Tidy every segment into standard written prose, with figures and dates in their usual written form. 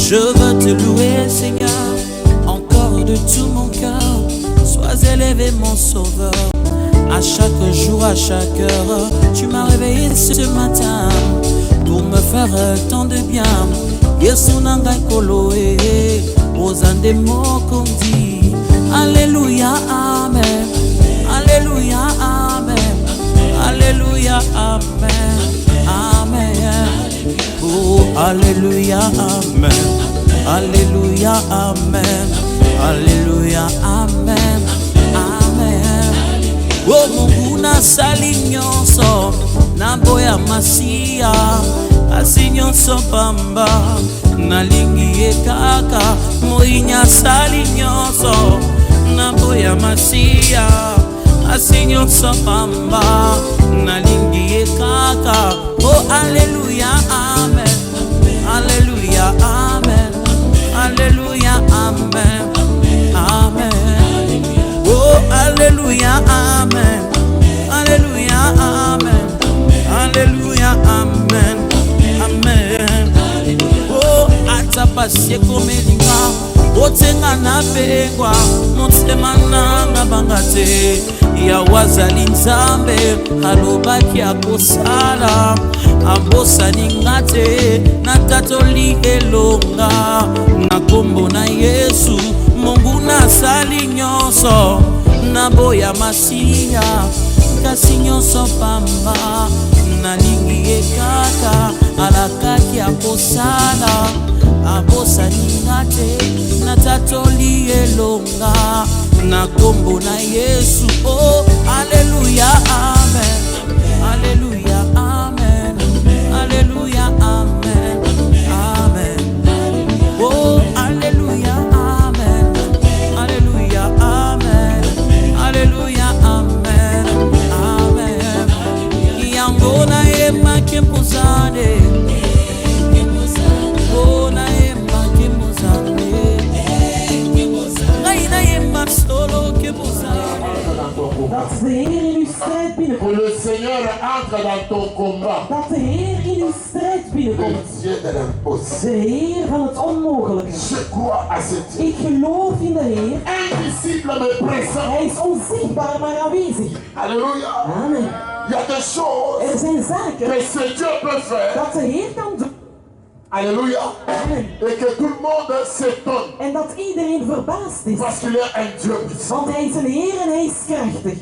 Je veux te louer, Seigneur, encore de tout mon cœur. Sois élevé, mon sauveur. À chaque jour, à chaque heure, tu m'as réveillé ce matin pour me faire tant de bien. Yesu nangai koloe, osande moko ndi. Alléluia, amen. Alléluia, amen. Alléluia, amen. Amen. Oh, alléluia, amen. Alléluia, amen. Alléluia, amen. Amen. Oh, Mungu nasali nyonso naboya masia asi nyonso pamba nalingi ye kaka moinya sali nyonso naboya masia asi nyonso pamba nalingi ye kaka. Oh, alléluia, amen. Alléluia, amen. Alléluia, amen. Amen. Oh, alléluia, amen. Alléluia, amen. Alléluia, amen. Amen. Oh, atapasiye komelinga otenga na pengwa motema nanga bangate ya wazali nzambe alobaki akosala abosani ngate na tatoli elonga na kombo na Yesu. Mungu nasali nyonso naboya masia kasi nyonso pamba nalingi ye kaka alakaki akosala abosani ngate na tatoli elonga na kombo na Yesu. Oh, alléluia, amen. Alléluia, amen. Alléluia, amen. Amen. Oh, alléluia, amen. Alléluia, amen. Alléluia, amen. Amen. Yango na yema kempuzane. Oh, na yema kempuzane. Na yema solo kempuzane. Dat de Heer in uw strijd binnenkomt. Que le Seigneur entre dans ton combat. Dat de Heer in uw strijd Le binnenkomt. Dieu de l'impossible. De Heer van het onmogelijke. Je crois à ce Dieu. Ik geloof in de Heer. Invisible mais présent. Hij is onzichtbaar maar aanwezig. Alléluia. Amen. Il y a des choses Er zijn zaken que ce Dieu peut faire. dat de Heer kan doen. Alléluia. Amen. Et que tout le monde s'étonne. En dat iedereen verbaasd is. Parce qu'il est un Dieu puissant. Want hij is een Heer en hij is krachtig.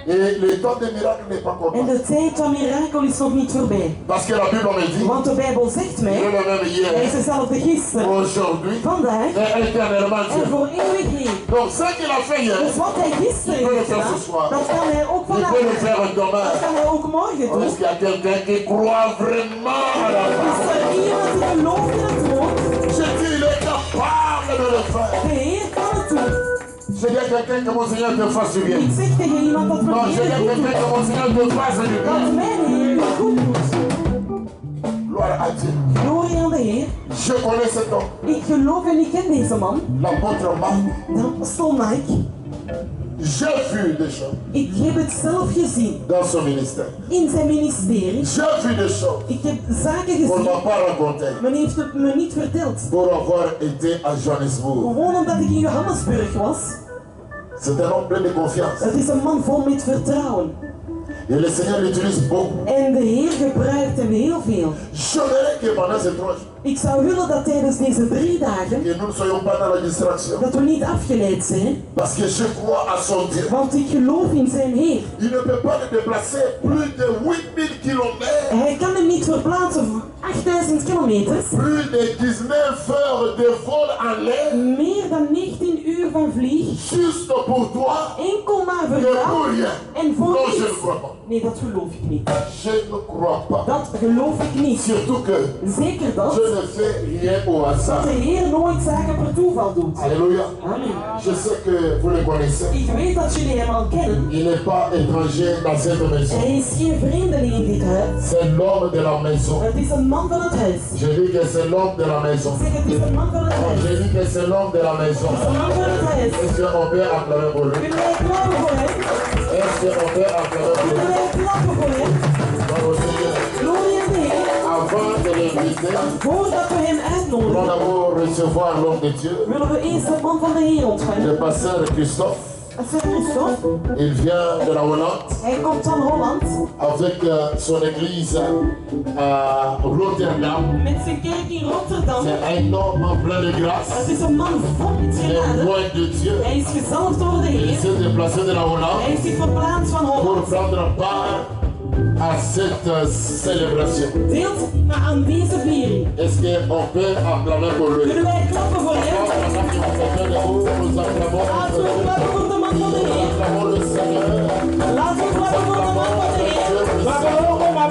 Et le temps des miracles n'est pas En encore. de tijd van mirakel is nog niet voorbij. Parce que la Bible me dit, Want de Bijbel zegt il est mij, le même hij hier, is dezelfde gisteren, aujourd'hui, vandaag et éternellement en Dieu. voor eeuwig Heer. Donc ce qu'il a fait hier, Dus wat hij gisteren il peut le heeft faire gedaan, ce soir. dat kan hij ook Il vandaag peut le doen. faire demain. Dat kan hij ook morgen doen. Est-ce qu'il y a quelqu'un qui croit vraiment à la Is parole? er iemand die gelooft in het woord? Je dis, il est capable de le faire. De Heer kan het doen. Je dis à quelqu'un que mon Seigneur te fasse du bien. Ik zeg tegen iemand dat Non, mijn je dis à Heer goed quelqu'un que doet. mon Seigneur te fasse du Dat bien. mijn Heer het goed doet. Gloire à Dieu. Glorie aan de Heer. Je connais cet homme, Ik geloof en ik ken deze man. l'apôtre Marc. De apostel Mike. J'ai vu des choses Ik heb het zelf gezien dans son ministère. in zijn ministerie. J'ai vu des choses Ik heb zaken qu'on ne gezien. m'a pas racontées Men heeft het me niet verteld. pour avoir été à Johannesburg. Gewoon omdat ik in Johannesburg was. C'est un homme plein de confiance. Het is een man vol met vertrouwen. Et le Seigneur l'utilise beaucoup. En de Heer gebruikt hem heel veel. J'aimerais que pendant ces 3 jours, Ik zou willen dat tijdens deze 3 dagen, que nous ne soyons pas dans la distraction. dat we niet afgeleid zijn. Parce que je crois à son Dieu. Want ik geloof in zijn Heer. Il ne peut pas le déplacer plus de 8000 kilomètres. Hij kan hem niet verplaatsen voor 8000 kilometers. Plus de 19 heures de vol en l'air. Meer dan 19 uur van vlieg. Juste pour toi. Enkel maar voor Et pour jou. rien. En voor Non, je ne niets. crois pas. Nee, dat geloof ik niet. Je ne crois pas. Dat geloof ik niet. Surtout que Zeker dat. je ne fais rien au Dat hasard. de Heer nooit zaken per toeval doet. Alléluia. Amen. Je sais que vous le connaissez. Ik weet dat jullie hem al kennen. Il n'est pas étranger dans cette maison. Hij is geen vreemdeling in dit huis. C'est l'homme de la maison. Het is een man van het huis. Je dis que c'est l'homme de la maison. Ik zeg, het is een man van het huis. Je dis que c'est l'homme de la maison. Het is een man van het huis. Est-ce qu'on peut acclamer pour lui? Kunnen wij klappen voor hem? Est-ce qu'on peut acclamer pour Kunnen lui? wij klappen voor hem? Bravo Seigneur. Glorie aan de Heer. Avant de l'inviter, inviter, Voordat we hem nous allons uitnodigen, d'abord recevoir l'homme de Dieu, willen we eerst de man van de Heer le ontvangen. pasteur Christophe. Sir Christophe, Il vient de la Hollande hij komt van Holland avec son église à Rotterdam. met zijn kerk in Rotterdam. C'est un homme en plein de grâce. Het is een man vol met Il est genade. loin de Dieu. Hij is gezalfd door de Il Heer. s'est déplacé de la Hij Hollande heeft zich verplaatst van pour Holland. prendre part à cette célébration. Deelt aan deze viering. Est-ce qu'on peut acclamer pour lui? Kunnen wij klappen voor hem? Nous acclamons Laten we klappen voor de man van de Heer. le Seigneur. Laten we klappen voor de man van de Heer.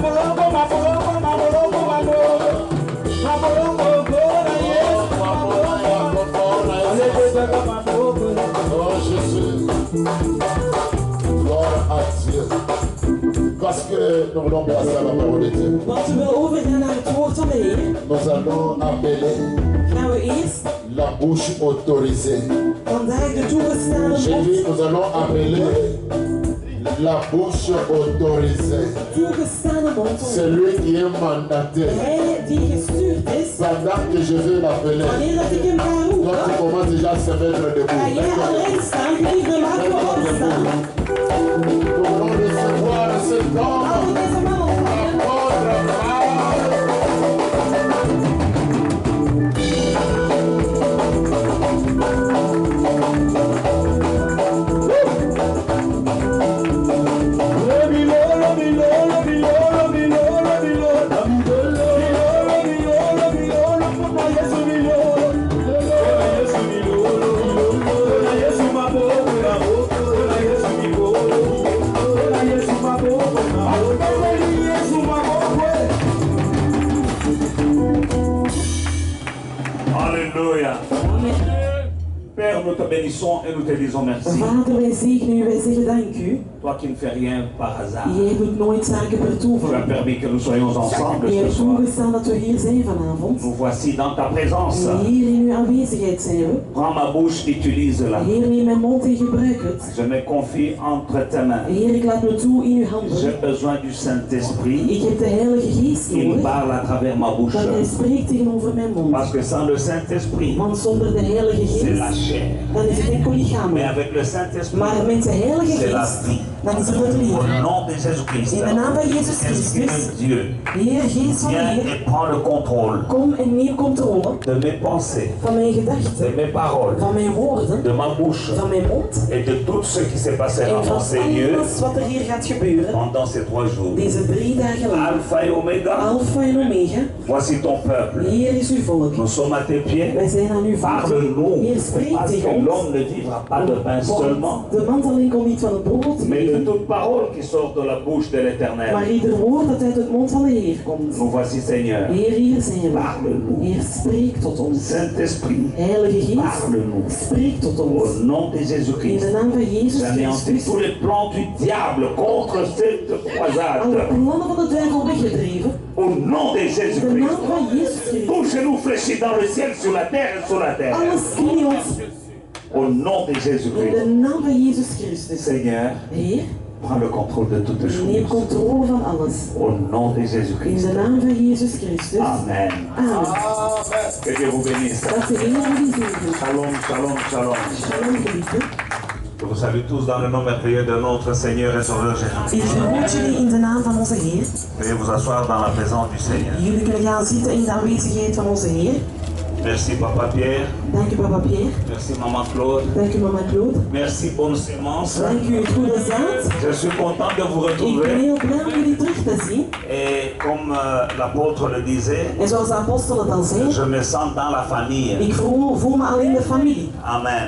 Oh Jésus, gloire à Dieu. Parce que nous voulons passer à la parole de Dieu. Want we willen overgaan naar het woord van de Heer. Nous allons appeler Gaan we eerst la bouche autorisée. vandaag de toegestane J'ai mond. dit, nous allons appeler la bouche autorisée. Toegestane mond. Celui qui est mandaté. Hij die gestuurd is. Pendant que je vais l'appeler, Wanneer dat ik hem ga toi roepen, tu commences déjà à se mettre ga debout. jij alleen staan. Geliefde, laten we opstaan. Nous voulons recevoir cet homme. Laten we deze man ontvangen. Notre Alléluia. Père, nous te bénissons et nous te disons merci. Vader, wij zegenen u, wij zeggen dank u. Toi qui ne fais rien par hasard. Jij doet nooit zaken per Tu as toeval. permis que nous soyons ensemble Je ce hebt soir. toegestaan dat we hier zijn vanavond. Nous voici dans ta présence. En hier in uw aanwezigheid zijn we. Prends ma bouche, utilise-la. Heer, neem mijn mond en gebruik het. Je me confie entre tes mains. Heer, ik laat me toe in uw handen. J'ai besoin du Saint-Esprit. Ik heb de Heilige Geest Il nodig. parle à travers ma bouche. Dat hij spreekt tegenover mijn mond. Parce que sans le Saint-Esprit, Want zonder de Heilige c'est la Geest, chair. dan is het enkel Mais lichaam. avec le Saint-Esprit, Maar met de Heilige c'est la Geest, vie. dan is het het Au leven. nom de Jésus-Christ, In de naam van Jezus Esprit Christus, de Dieu, Heer, Geest van de viens Heer, et prends le contrôle kom en neem controle de mes pensées, van mijn de gedachten, mes paroles, van mijn woorden, de ma bouche van mijn mond et de tout ce qui se passera en dans van ces lieux alles wat er hier gaat gebeuren pendant ces 3 jours. deze 3 dagen lang. Alpha et Omega, Alpha en Omega, voici ton peuple. Heer is uw volk. Nous sommes à tes pieds. Wij zijn aan uw voeten. Parle-nous, Heer, spreek parce que tegen ons. l'homme ne vivra pas de pain seulement, Want de man alleen komt niet van het brood, mais de toute parole qui sort de la bouche de maar l'Éternel. ieder woord dat uit het mond van de Heer komt. Nous voici, Seigneur. Heer, hier zijn we. Parle-nous. Heer, spreek tot ons. Saint-Esprit, Heilige Geest, parle-nous. spreek tot Au ons. nom de In Jésus-Christ, de naam van Jezus j'anéantis Christus. tous les plans du diable contre cette Alle croisade. plannen van de duivel weggedreven. Au nom de In de Jésus-Christ. naam van Jezus Christus. Tout genou fléchit dans le ciel, sur la terre et sous la terre. Alles knielt. Au nom de In Jésus-Christ. de naam van Jezus Christus. Seigneur, Heer, prends le contrôle de toutes neem choses. controle van alles. Au nom de In Jésus-Christ. de naam van Jezus Christus. Amen. Amen. Que Dieu vous bénisse. Dat de Heer jullie zegent. Shalom, shalom, shalom. Shalom, geliefden. Je vous salue tous dans le nom merveilleux de notre Seigneur et Sauveur Jésus. Ik groet jullie in de naam van onze Heer. Veuillez vous asseoir dans la présence du Seigneur. Jullie kunnen gaan zitten in de aanwezigheid van onze Heer. Merci Papa Pierre. Dank u, papa Pierre. Merci Maman Claude. Dank u, mama Claude. Merci Bonne Sémence. Dank u, het goede zaad. Je suis content de vous Ik ben retrouver. heel blij om jullie terug te zien. Et comme l'apôtre le disait, En zoals de apostel het al zei, je me sens dans la famille. ik voel me al in de familie. Amen.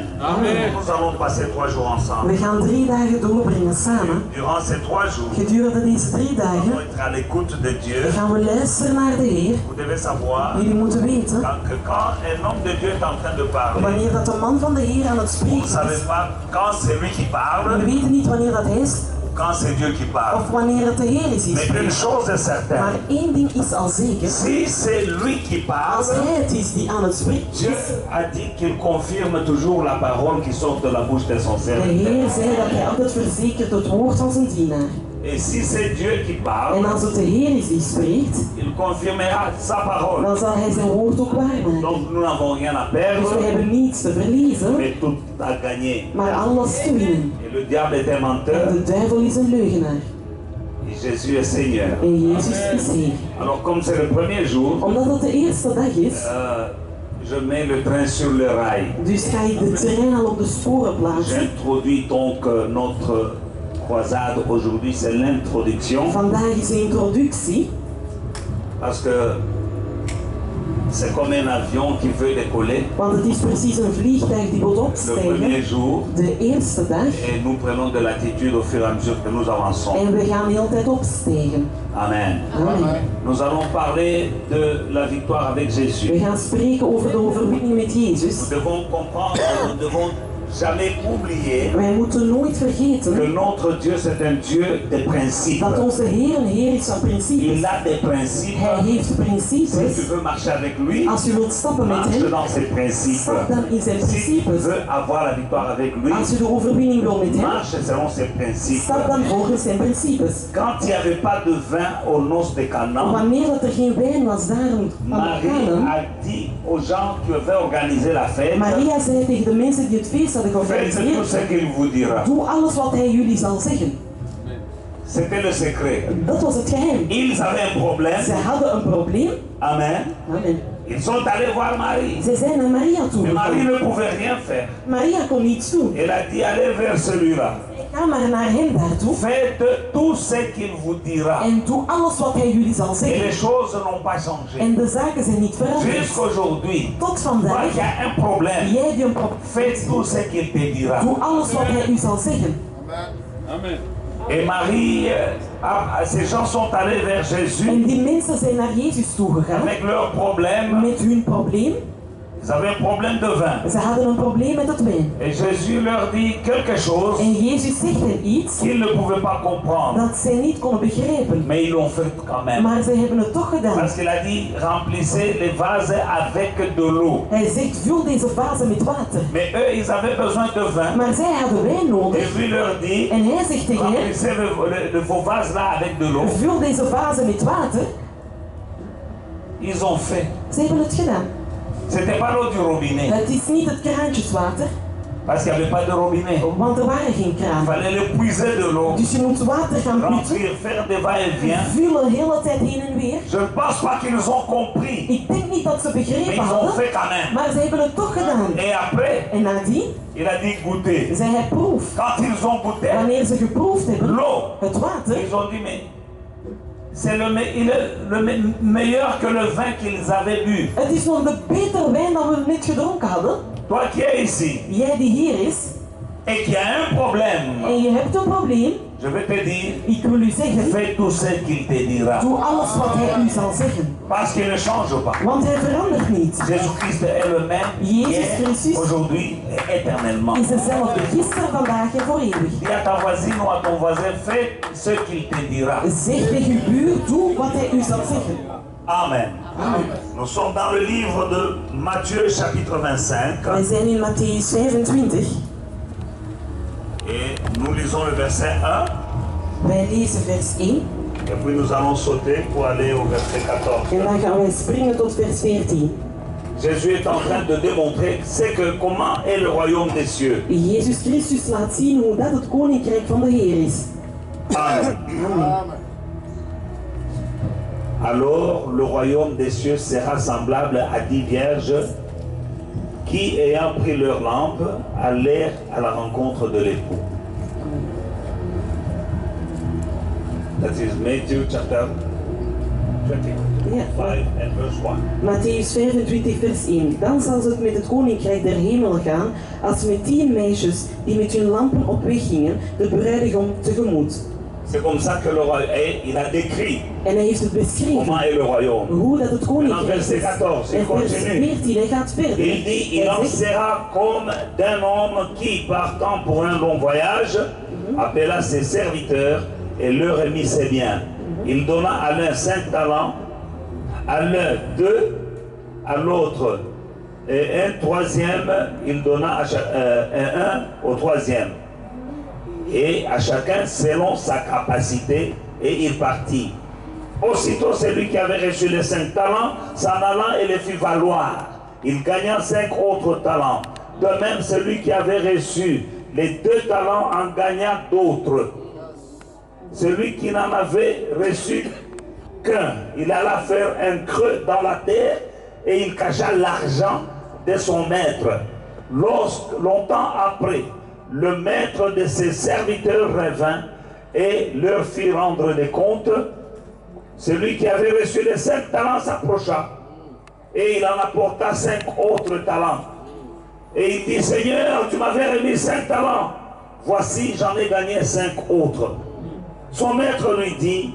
Nous allons passer 3 jours ensemble. We gaan 3 dagen doorbrengen samen. Durant ces 3 jours, Gedurende deze 3 nous dagen allons être à l'écoute de Dieu. gaan we luisteren naar de Heer. Vous devez savoir Jullie moeten weten, que quand un homme de Dieu est en train de parler, wanneer dat de man van de Heer aan het vous spreken ne savez is, pas quand c'est lui qui we parle weten niet wanneer dat hij is ou quand c'est Dieu qui parle. of wanneer het de Heer is die Mais une spreekt. chose est Maar certaine, één ding is al zeker, si c'est lui qui als parle, hij het is die aan het spreken Dieu is, a dit qu'il confirme toujours la parole qui sort de la bouche de son de serviteur. Heer zei dat hij altijd verzekert het woord van zijn dienaar. Et si c'est Dieu qui parle, En als het de Heer is die spreekt, il confirmera sa parole. dan zal hij zijn woord ook waarmaken. Donc nous n'avons rien à Dus we perdre, hebben niets te verliezen, mais tout à gagner. maar alles te winnen. Et le diable est un En menteur de duivel is een leugenaar. et Jésus est Seigneur. En Jezus is Heer. Alors comme c'est le premier jour, Omdat het de eerste dag is, je mets le train sur le rail. dus ga ik de trein al op de sporen plaatsen. J'introduis donc notre croisade aujourd'hui, c'est l'introduction, Vandaag is de introductie, parce que c'est comme un avion qui veut décoller want het is precies een vliegtuig die wil le opstijgen. premier jour De eerste dag. et nous prenons de l'attitude au fur et à mesure que nous avançons. En we gaan de hele tijd opstijgen. Amen. Amen. Nous allons parler de la victoire avec We Jésus. gaan spreken over de overwinning met Jezus. Nous devons comprendre, nous ne devons jamais oublier Wij moeten nooit que vergeten notre Dieu c'est un Dieu des principes. dat onze Heer een Heer is van principes. Il a des principes. Hij heeft Si tu principes. veux marcher avec lui, Als je wilt stappen met marche hem, dans ses principes. stap dan in zijn Si tu principes. veux avoir la victoire avec lui, Als je de overwinning wil met hem, marche selon ses principes. stap dan volgens zijn principes. Quand il n'y avait pas de vin aux noces de Canaan, Wanneer dat er geen wijn was daar aan de Marie Canaan, a dit aux gens qui avaient organisé la fête, Maria zei tegen de mensen die het feest hadden faites tout georganiseerd, ce qu'il vous dira. doe alles wat hij jullie zal zeggen. C'était le secret. Dat was het geheim. Ils avaient un problème. Zij hadden een probleem. Amen. Amen. Ils sont allés voir Marie. Zij zijn naar Maria Mais Marie toegegaan. ne pouvait rien faire. Maria kon niets doen. Elle a dit, allez vers celui-là. Ga maar naar hem daartoe Faites tout ce qu'il vous dira. en doe alles wat hij jullie zal Et zeggen. les choses n'ont pas changé. En de zaken zijn niet veranderd. Jusqu'aujourd'hui, Tot toi vandaag, qui as un problème, jij die een probleem fais tout ce qu'il te dira. doe alles wat hij u zal zeggen. Et Marie, ces gens sont allés vers Jésus En die mensen zijn naar Jezus toegegaan avec leur problème. met hun probleem. Ils avaient un problème de vin. Ze hadden een probleem met het wijn. Et Jésus leur dit quelque chose En Jezus zegt hen iets qu'ils ne pouvaient pas comprendre. dat zij niet konden begrijpen. Mais ils l'ont fait quand même. Maar ze hebben het toch gedaan. Parce qu'il a dit, remplissez les vases avec de l'eau. Hij zegt, vul deze vazen met water. Mais eux, ils avaient besoin de vin. Maar zij hadden wijn Et nodig. lui leur dit, En hij zegt tegen hen, remplissez vos vases là avec de l'eau. vul deze vazen met water. Ils ont fait. Ze hebben het gedaan. C'était pas l'eau du robinet. Het is niet het kraantjeswater, Parce qu'il n'y avait pas de robinet. want er waren geen Il kraan. fallait le puiser de l'eau. Dus je moet water gaan putten, Remplir, faire des va-et-vient. vullen de hele tijd heen en weer. Je ne pense pas qu'ils ont compris. Ik denk niet dat ze Mais begrepen ils ont hadden, fait quand même. maar ze hebben het toch gedaan. Et après, En nadien il a dit goûter. zei hij proef. Quand ils ont goûté Wanneer ze geproefd hebben, l'eau, het water, ils ont dit mais c'est il est meilleur que le vin qu'ils avaient bu. het is nog de betere wijn dan we net gedronken hadden. Toi qui es ici Jij die hier is, et qui a un problème, en je hebt een probleem, je vais te dire, ik wil u zeggen, fais tout ce qu'il te dira. doe alles wat hij u zal zeggen. Parce qu'il ne change pas. Want hij verandert niet. Jésus-Christ est le même Jezus hier, Christus aujourd'hui et éternellement. Is dezelfde gisteren, vandaag en voor eeuwig. Dis à ta voisine ou à ton voisin, fais ce qu'il te dira. Zeg tegen uw buur, doe wat hij u zal zeggen. Amen. Nous sommes dans le livre de Matthieu chapitre 25 Wij zijn in Matthäus 25 et nous lisons le verset 1 wij lezen vers 1 et puis nous allons sauter pour aller au verset 14. en dan gaan wij springen tot vers 14. Jésus est en train de démontrer comment est le royaume des cieux. Jezus Christus laat zien hoe dat het koninkrijk van de Heer is. Amen. Alors le royaume des cieux sera semblable à 10 vierges qui, ayant pris leur lampe, allèrent à la rencontre de l'époux. That is Matthew chapter 25 and verse 1. Matthäus 25 vers 1. Dan zal het met het koninkrijk der hemel gaan als met 10 meisjes die met hun lampen op weg gingen de bruidegom tegemoet. C'est comme ça que le royaume, il a décrit En hij heeft het beschreven. comment est le royaume. Hoe dat het koninkrijk is. verset 14, En vers 14, hij gaat verder. Il dit, il en Hij zegt, sera comme d'un homme qui, partant pour un long voyage, appela ses serviteurs et leur remit ses biens. Il donna à l'un 5 talents, à l'un 2, à l'autre et un troisième, il donna un au troisième. et à chacun selon sa capacité, et il partit. Aussitôt celui qui avait reçu les 5 talents s'en alla et les fit valoir. Il gagna 5 autres talents. De même, celui qui avait reçu les 2 talents en gagna d'autres. Celui qui n'en avait reçu qu'un, il alla faire un creux dans la terre et il cacha l'argent de son maître. Longtemps après, le maître de ses serviteurs revint et leur fit rendre des comptes. Celui qui avait reçu les 5 talents s'approcha et il en apporta 5 autres talents. Et il dit, Seigneur, tu m'avais remis 5 talents. Voici, j'en ai gagné 5 autres. Son maître lui dit,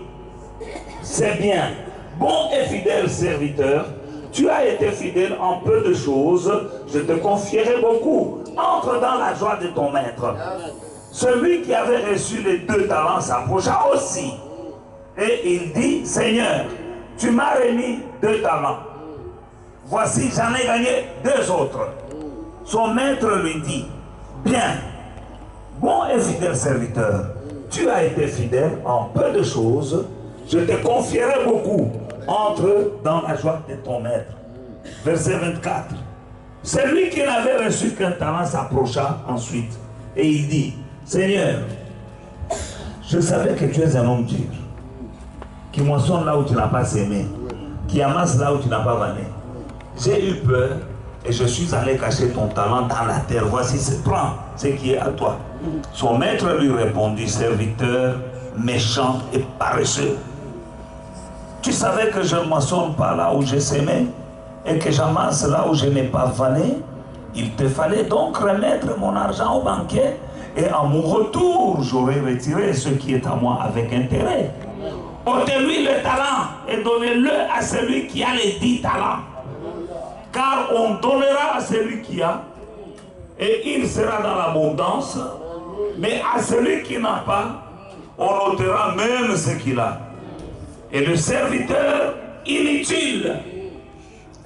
c'est bien, bon et fidèle serviteur, tu as été fidèle en peu de choses, je te confierai beaucoup. Entre dans la joie de ton maître. Celui qui avait reçu les 2 talents s'approcha aussi. Et il dit, Seigneur, tu m'as remis 2 talents. Voici, j'en ai gagné 2 autres. Son maître lui dit, bien, bon et fidèle serviteur, tu as été fidèle en peu de choses, je te confierai beaucoup. Entre dans la joie de ton maître. Verset 24. Celui qui n'avait reçu qu'un talent s'approcha ensuite et il dit, Seigneur, je savais que tu es un homme dur, qui moissonne là où tu n'as pas sémé, qui amasse là où tu n'as pas vanné. J'ai eu peur et je suis allé cacher ton talent dans la terre. Voici, prends ce qui est à toi. Son maître lui répondit, serviteur méchant et paresseux. Tu savais que je ne moissonne pas là où j'ai sémé et que j'amasse là où je n'ai pas vanné. Il te fallait donc remettre mon argent au banquier et à mon retour, j'aurais retiré ce qui est à moi avec intérêt. Ôtez-lui le talent et donnez-le à celui qui a les 10 talents. Car on donnera à celui qui a et il sera dans l'abondance. Mais à celui qui n'a pas, on ôtera même ce qu'il a. Et le serviteur inutile,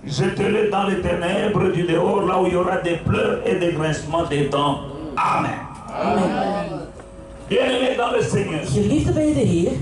jetez-le dans les ténèbres du dehors, là où il y aura des pleurs et des grincements des dents. Amen. Amen. Bien-aimés dans le Seigneur, Geliefde bij de Heer,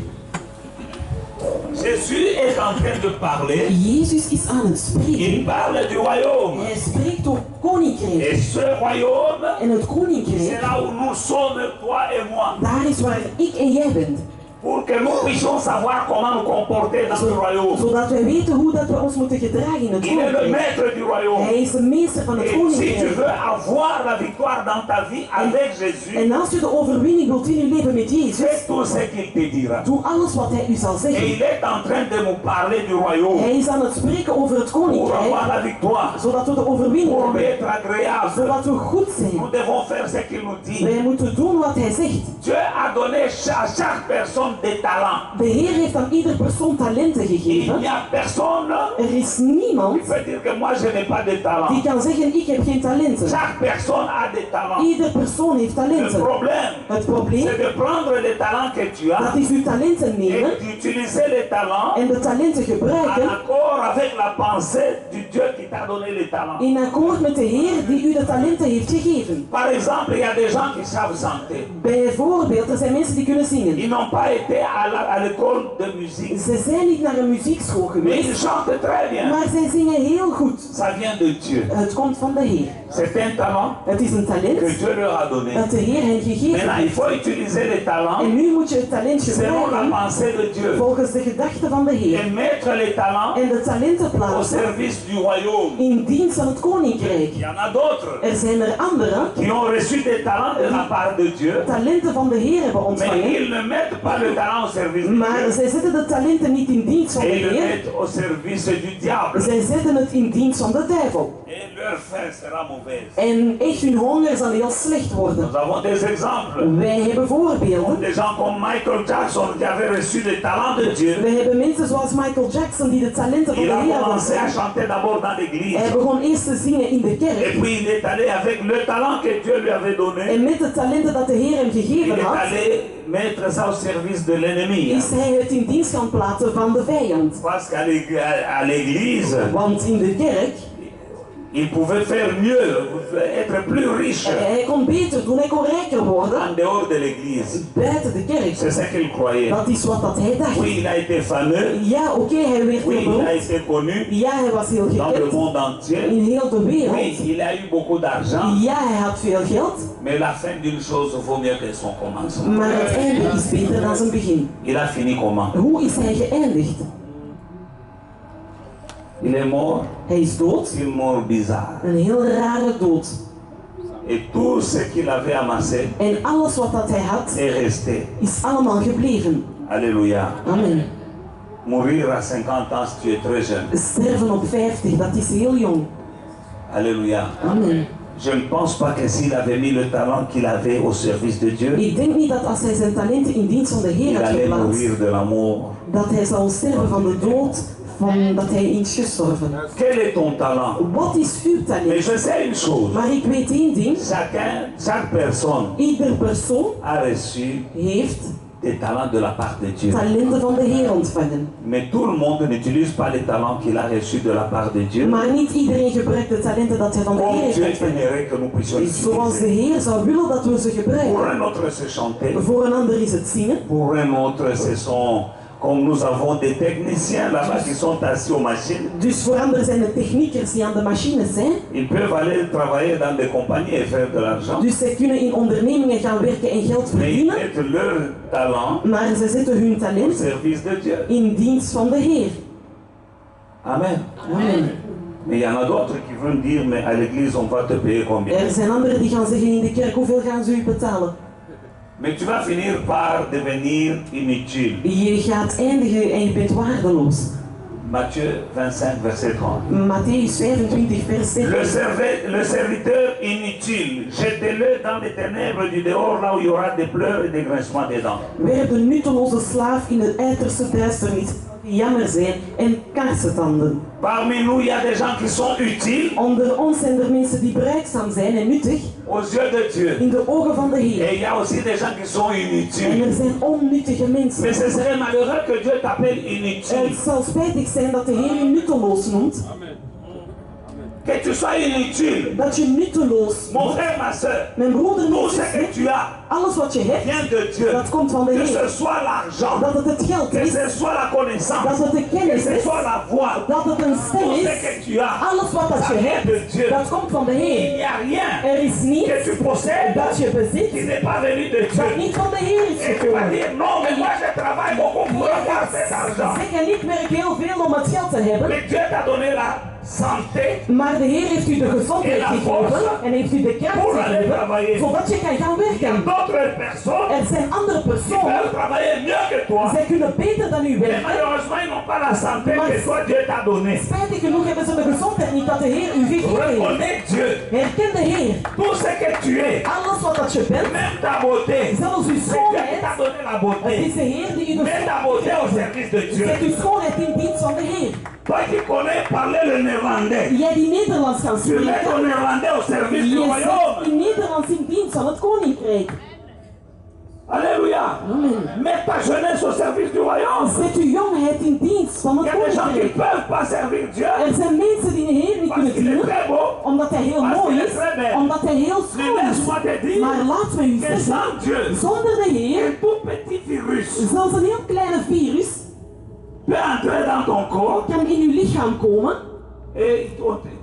Jésus est en train de parler. Jezus is aan het spreken. Il parle du royaume. Hij spreekt over koninkrijk. Et ce royaume, En het c'est koninkrijk, là où nous sommes, toi et moi. daar is waar ik en jij bent. Pour que nous puissions savoir comment nous comporter dans ce royaume. Zodat wij weten hoe dat we ons moeten gedragen in het Il est le koninkrijk. maître du royaume. Hij is de meester van het Et si tu koninkrijk. veux avoir la victoire dans ta vie avec Jésus, En als je de overwinning wilt in je leven met Jezus, fais tout ce qu'il te dira. doe alles wat hij u zal Et zeggen. il est en train de nous parler du royaume Hij is aan het spreken over het pour avoir koninkrijk, la victoire, zodat we de overwinning pour lui hebben. être agréable. Zodat we goed zijn. Nous devons faire ce qu'il nous dit. Wij moeten doen wat hij zegt. Dieu a donné à chaque personne des talents. De Heer heeft aan ieder persoon talenten Il gegeven. n'y a personne Er is niemand qui peut dire que moi je n'ai pas de talent. die kan zeggen, ik heb geen talenten. Chaque personne a des talents. Ieder persoon heeft Le talenten. problème, Het probleem, c'est de prendre les talents que tu as dat is uw talenten nemen et d'utiliser les talents en de talenten en gebruiken accord avec la pensée du Dieu qui t'a donné les talents. in akkoord met de Heer die u de talenten heeft gegeven. Par exemple, il y a des gens qui savent chanter. Bijvoorbeeld, er zijn mensen die kunnen zingen. Ils n'ont pas été à l'école de musique, Ze zijn niet naar een muziekschool mais ils geweest, chantent très bien. maar zij zingen heel goed. Ça vient de Dieu. Het komt van de Heer. C'est un talent Het is een que talent Dieu leur a donné. dat de Heer hen gegeven Maintenant, il heeft. faut utiliser les talents En nu moet je het talent selon la gebruiken pensée de Dieu volgens de gedachten van de Heer. et mettre les talents En de talenten au plaatsen service du royaume. in dienst van het koninkrijk. Il y en a d'autres Er zijn er anderen qui ont reçu des talents de la part de Dieu, talenten van de Heer hebben mais ontvangen, ils ne mettent pas le talent au service de maar Dieu. zij zetten de talenten niet in dienst van de Et ils le Heer. mettent au service du diable. Zij zetten het in dienst van de duivel. Et leur fin sera mauvaise. En echt hun honger zal heel slecht worden. Nous avons des exemples. Wij hebben voorbeelden. Des gens comme Michael Jackson qui avait reçu le talent de Dieu. We hebben mensen zoals Michael Jackson die de talenten van Il de a Heer hadden. commencé à chanter d'abord dans l'église. Hij begon eerst te zingen in de Et kerk. puis il est allé avec le talent que Dieu lui avait donné. En met de talenten dat de Heer hem Il gegeven est had, allé mettre ça au service de l'ennemi. is hij het in dienst gaan plaatsen van de vijand. Parce qu'à l'église, Want in de kerk, Il pouvait faire mieux, être plus riche Hij kon beter doen, hij kon rijker worden en dehors de l'église. buiten de kerk. C'est ça qu'il croyait. Dat is wat dat hij dacht. Oui, il a été fameux. Ja, oké, hij werd Oui, heel il a beroemd. été connu Ja, hij was heel dans le gekend monde entier. in heel de wereld. Oui, il a eu beaucoup d'argent. Ja, hij had veel geld, Mais la fin d'une chose vaut mieux que son commencement. maar het einde is beter dan zijn begin. Il a fini comment? Hoe is hij geëindigd? Il est mort. Hij is dood. Une mort bizarre. Een heel rare dood. Et tout ce qu'il avait amassé En alles wat dat hij had, est resté. is allemaal gebleven. Alléluia. Amen. Mourir à 50 ans, tu es très jeune. Sterven op 50, dat is heel jong. Alléluia. Amen. Je ne pense pas que s'il avait mis le talent qu'il avait au service de Dieu, Ik denk niet dat als hij zijn talenten in dienst van de Heer il had allait geplaatst, mourir de la mort. dat hij zou sterven van de dood, van dat hij is gestorven. Quel est ton talent? Wat is uw Mais talent? je sais une chose. Maar ik weet één ding, Chaque personne ieder persoon a reçu heeft des talents de la part de Dieu. talenten van de Heer ontvangen. Mais tout le monde n'utilise pas les talents qu'il a reçus de la part de Dieu. Maar niet iedereen gebruikt de talenten dat hij van de Heer Comme heeft Dieu ontvangen. aimerait que nous puissions Zoals de utiliser. Heer zou willen dat we ze Pour gebruiken. un autre, c'est chanter. Voor een ander is het zingen. Pour un autre, ce sont, comme nous avons des techniciens là-bas qui sont assis aux machines, Dus voor anderen zijn de techniekers die aan de machines zijn. ils peuvent aller travailler dans des compagnies et faire de l'argent. Dus zij kunnen in ondernemingen gaan werken en geld Mais ils verdienen. mettent leur talent Maar ze zetten hun au talent service de Dieu. in dienst van de Heer. Amen. Amen. Mais il y en a d'autres qui vont dire, mais à l'église, on va te payer combien? Er zijn anderen die gaan zeggen in de kerk, hoeveel gaan ze u betalen? Mais tu vas finir par devenir inutile. Je gaat eindigen en je bent waardeloos. Matthieu 25, verset 30. Matthäus 25, vers 30. Le serviteur inutile, jetez-le dans les ténèbres du dehors, là où il y aura des pleurs et des grincements des dents. Werp de nutteloze slaaf in de uiterste duisternis, die jammer zijn en kaarsetanden. Parmi nous, il y a des gens qui sont utiles Onder ons zijn er mensen die bruikzaam zijn en nuttig aux yeux de Dieu. in de ogen van de Et Heer. il y a aussi des gens qui sont En inutiles. er zijn onnuttige mensen. Mais ce serait malheureux que Dieu t'appelle inutile. Het zal spijtig zijn dat de Heer je nutteloos noemt. Que tu sois inutile. Dat je nutteloos Mon wordt. frère, ma soeur, Mijn broeder, tout mijn ce que zus, tu as alles wat je hebt, vient de Dieu. dat komt van de Que Heer. ce soit l'argent, Dat het het geld que is, ce soit la connaissance, dat het de que kennis ce is, soit la voix, dat het een stem tout ce is. que tu as, Alles wat dat ça je vient de hebt, Dieu. dat komt van de Il Heer. n'y a rien Er is que niets tu possèdes dat je qui bezit, n'est pas venu de dat Dieu. niet van de Heer is Et tu vas gekomen. dire, non, mais moi je travaille beaucoup pour avoir cet argent. Zeg en ik werk heel veel om het geld te hebben, Mais Dieu t'a donné la santé maar de Heer heeft u de gezondheid gegeven en heeft u de kracht gegeven, zodat je kan gaan Il y a werken. d'autres personnes Er zijn andere qui personen, peuvent travailler mieux que toi. zij kunnen beter dan u Mais werken. malheureusement, ils n'ont pas la santé que toi, Dieu t'a donnée. Spijtig genoeg hebben ze de gezondheid niet dat de Heer u gegeven heeft. Reconnais Dieu. Herken de Heer. Tout ce que tu es, Alles wat dat je bent, même ta beauté, zelfs uw c'est Dieu qui t'a schoonheid, donné la het beauté. is de Heer die u de Mets ta beauté au schoonheid service de geeft. Dieu. Zet uw schoonheid in dienst van de Heer. Toi qui connais parler le néerlandais, Jij die Nederlands kan tu mets ton spreken, néerlandais au service du je zet royaume. in Nederlands in dienst van het koninkrijk. Alléluia. Amen. Mets ta jeunesse au service du royaume. Zet uw jongheid in dienst van Il y het a des gens qui ne koninkrijk. peuvent pas servir Dieu Er zijn mensen die de Heer niet parce kunnen qu'il est dienen, très beau. omdat hij heel mooi is, omdat hij heel Mais schoon is. laisse-moi te dire Maar laat me u que zeggen, sans Dieu, zonder de Heer, un tout petit virus zelfs een heel kleine virus peut entrer dans ton corps kan in uw lichaam komen et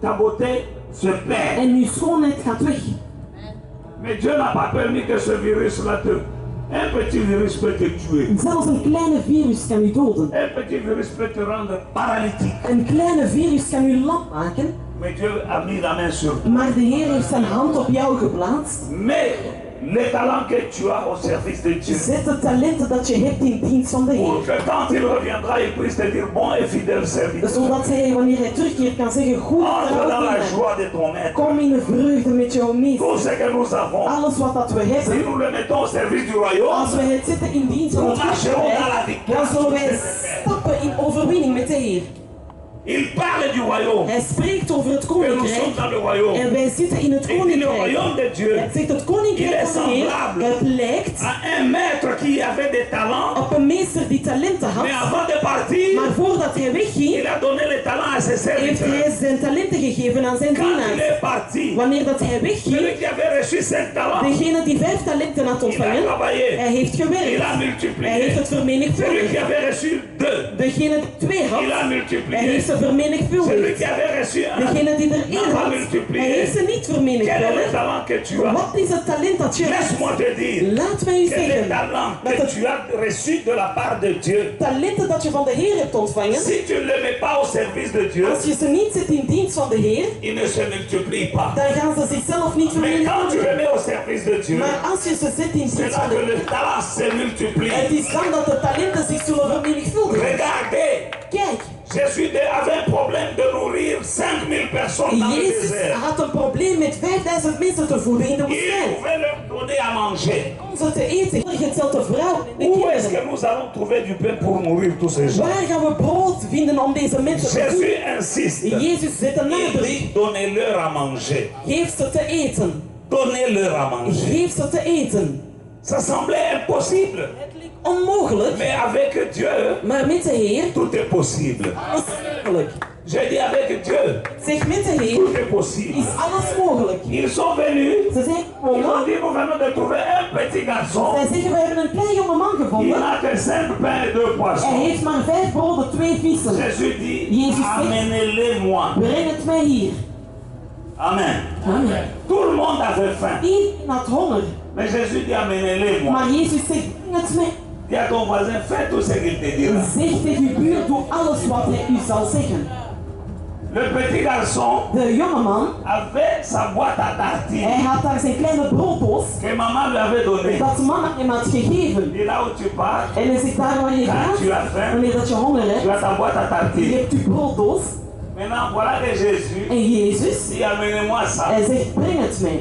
ta beauté se perd. en uw schoonheid gaat weg. Mais Dieu n'a pas permis que ce virus-là te... Un petit virus peut te tuer. Zelfs een kleine virus kan u doden. Un petit virus peut te rendre paralytique. Een kleine virus kan u lam maken, Mais Dieu a mis la main sur toi. maar de Heer heeft zijn hand op jou geplaatst. Mais les talents que tu as au service de Dieu, Zet de talenten dat je hebt in dienst van de pour Heer. que quand il reviendra, il puisse te dire bon et fidèle serviteur. Zodat hij, wanneer hij terugkeert, kan zeggen, goed Entre dans la trouwdienaar. joie de ton maître. Kom in de vreugde met jouw meester. Tout ce que nous avons, Alles wat dat we si hebben, nous le mettons au service du royaume, als we het zetten in dienst van het koninkrijk, dan zullen wij stappen in overwinning met de Heer. Il parle du royaume. Hij spreekt over het Et nous sommes koninkrijk. dans le royaume. En wij zitten in het Et il dit le koninkrijk. royaume de Dieu Het zegt het Il koninkrijk est van de Heer. semblable Het lijkt à un maître qui avait des talents, op een meester die talenten had. mais avant de partir, Maar voordat hij wegging, il a donné les talents à ses heeft serviteurs. hij zijn talenten gegeven aan zijn Quand il dienaars. est parti, Wanneer dat hij celui wegging, qui avait reçu 5 talents, degene die 5 talenten had il a ontvangen, travaillé, hij heeft il a gewerkt. Hij heeft multiplié. het Celui vermenigvuldigd. qui avait reçu 2, Degene die 2 il a had, hij multiplié. heeft ze Celui vermenigvuldigd. qui avait reçu 1, Degene die er 1 n'a pas had, hij multiplié. heeft ze niet Quel est le vermenigvuldigd. talent que tu as? Wat is het talent dat je hebt? Laisse-moi te dire. Laat mij u Quel est le zeggen, talent dat que het tu as reçu de la part de Dieu? talenten dat je van de Heer hebt ontvangen, Si tu ne le mets pas au service de Dieu, als je ze niet zet in dienst van de Heer, il ne se multiplie pas. dan gaan ze zichzelf niet Mais quand tu vermenigvuldigen. le mets au service de Dieu, Maar als je ze zet in c'est dienst là van de que Heer, le talent se multiplie. het is dan dat de talenten zich zullen vermenigvuldigen. Regardez, Kijk, Jésus avait un problème de nourrir 5000 personnes dans le Jezus désert. had een probleem met 5000 mensen te voeden in de Il woestijn. pouvait leur donner à manger. Om ze te eten. Je hebt zelfs de vrouw en de Où est-ce que kinderen. nous allons trouver du pain pour nourrir tous ces gens? Waar gaan we brood vinden om deze mensen te voeden? Jésus insiste. Jezus zet een Il nadruk. dit donnez-leur à manger. Geef ze te eten. Donnez-leur à manger. Geef ze te eten. Ça semblait impossible. Het leek onmogelijk, Mais avec Dieu, maar met de Heer tout est possible. alles mogelijk. J'ai dit avec Dieu, Zeg, met de Heer tout est possible. is alles mogelijk. Ils sont venus, Ze zijn ils ont gekomen. dit nous venons de trouver un petit garçon. Zij zeggen, we hebben een klein jongeman Il gevonden. n'a que 5 pains et 2 Hij poissons. heeft maar 5 broden, 2 vissen. Jésus dit, Jésus dit, amenez-les-moi. Breng het mij hier. Amen. Amen. Tout le monde avait faim. Iedereen had honger. Mais Jésus dit, amenez-les-moi. Maar Jezus zegt, breng het mij. Dis à ton voisin, fais tout ce qu'il te dira. Zeg tegen uw buur, doe alles wat hij u zal zeggen. Le petit garçon De jongeman, avait sa boîte à tartines hij had daar zijn kleine brooddoos que maman lui avait donnée. dat mama hem had gegeven. Et là où tu pars, En hij zegt, daar waar je quand tu gaat, as faim, wanneer dat je honger tu hebt, as ta boîte à je tartines. hebt uw brooddoos. Maintenant, voilà que Jésus En Jezus, dit, amenez-moi ça. hij zegt, breng het mij.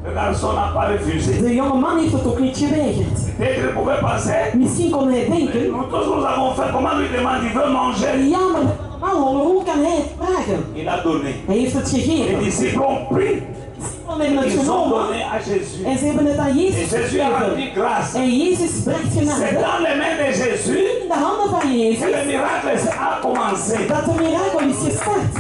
Le garçon n'a pas refusé. De jongeman heeft het ook niet geweigerd. Peut-être qu'il pouvait penser, Misschien kon hij denken, nous tous nous avons faim, comment lui demande, il veut manger. ja, maar we hebben allemaal honger, hoe kan hij het vragen? Il a donné. Hij heeft het Les gegeven. disciples ont pris, Discipelen hebben het ils ont genomen donné à Jésus. en ze hebben het aan Et Jezus Jésus a rendu gegeven. grâce. En Jezus bracht C'est genade dans les mains de Jésus in de handen van que Jezus le miracle a commencé. dat de mirakel is gestart.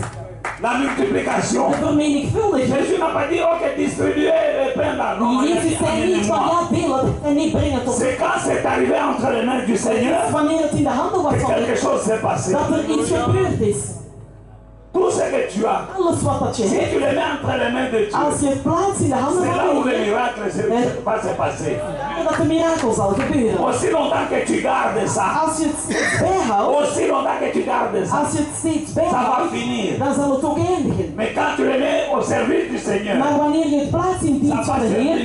La multiplication. De vermenigvuldiging. Jésus n'a pas dit, ok, distribuez les pains là. Non, il a dit, Jezus zei niet van amenez-moi. ja, deel het en niet breng het op. C'est quand c'est arrivé entre les mains du Seigneur Wanneer het in de handen was que van quelque de chose s'est passé. dat er iets gebeurd is. Tout ce que tu as, Alles wat dat je si hebt, tu le mets entre les mains de Dieu, als je het plaatst in de handen c'est là van où de le Heer, miracle va se passer. dat de mirakel zal gebeuren. Aussi longtemps que tu gardes ça, Als je het steeds bijhoudt, aussi longtemps que tu gardes ça, als je het steeds ça va bijhoudt, finir. dan zal het ook eindigen. Mais quand tu le mets au service du Seigneur, Maar wanneer je het plaatst in dienst van de Heer,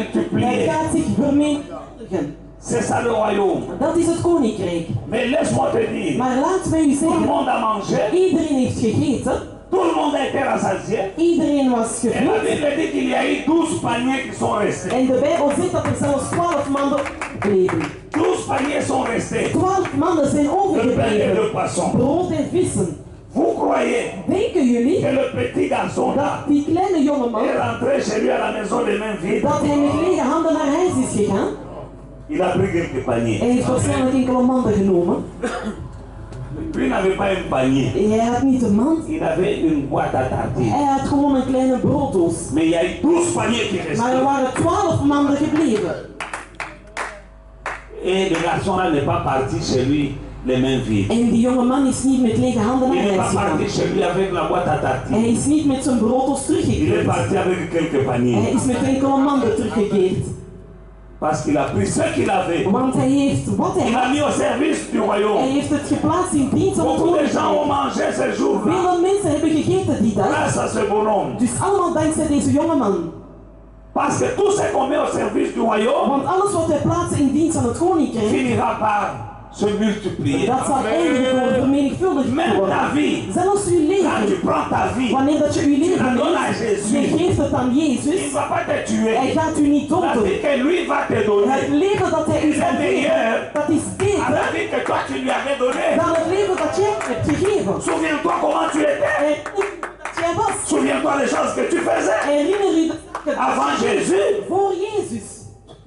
het gaat zich vermenigvuldigen. c'est ça le royaume. Dat is het koninkrijk. Mais laisse-moi te dire, Maar laat mij u tout le zeggen, monde a mangé, iedereen heeft gegeten, tout le monde a été rassasié. iedereen was Et la gevuld. Bible dit qu'il y a eu 12 paniers qui sont restés. En de Bijbel zegt dat er zelfs 12 mannen bleven. 12 paniers sont restés. 12 mannen zijn De pain et de overgebleven. poisson. Brood en vissen. Vous croyez Denken jullie que le petit garçon là dat die kleine jongeman, est rentré chez lui à la maison les mains vides? dat hij met lege handen naar huis is gegaan? Il a pris quelques paniers. Hij heeft waarschijnlijk enkele manden genomen. Lui n'avait pas un panier. Hij had niet een mand. Il avait une boîte à tartines. Hij had gewoon een kleine brooddoos. Mais il y a eu 12 paniers qui Maar er restaient. waren 12 mannen gebleven. Et le garçon là n'est pas parti chez lui les mains vides. En die jonge man is niet met lege handen naar Il n'est huis pas gegaan. parti chez lui avec la boîte à Hij tartines. is niet met zijn brooddoos Il est teruggekeerd. parti avec quelques Hij paniers. is met enkele manden teruggekeerd. Parce qu'il a pris ce qu'il avait. Want hij heeft wat hij Il had. a mis au service du Hij royaume. heeft het geplaatst in dienst van het Beaucoup de gens ont koninkrijk. mangé ces jours-là Vele mensen hebben gegeten die dag. grâce à ce bonhomme. Dus allemaal dankzij deze jonge man. Parce que tout ce qu'on met au service du royaume Want alles wat wij plaatsen in dienst van het koninkrijk, finira par se multiplier. dat zal eindigen door vermenigvuldigd te Même ta worden. vie, Zelfs uw quand tu leven. prends ta vie, Wanneer dat je uw leven la donnes à neemt, Jésus. je geeft het het aan Il ne Jezus, va pas te hij tuer. gaat u niet La doden. vie que lui va te Het donner, leven dat hij u zal geven, dat is à la beter vie que toi tu lui avais donné. dan het leven dat jij hebt gegeven. Souviens-toi comment tu étais. Herinner u dat jij was. Souviens-toi des choses que tu faisais Herinner u dat avant Jésus. voor Jezus.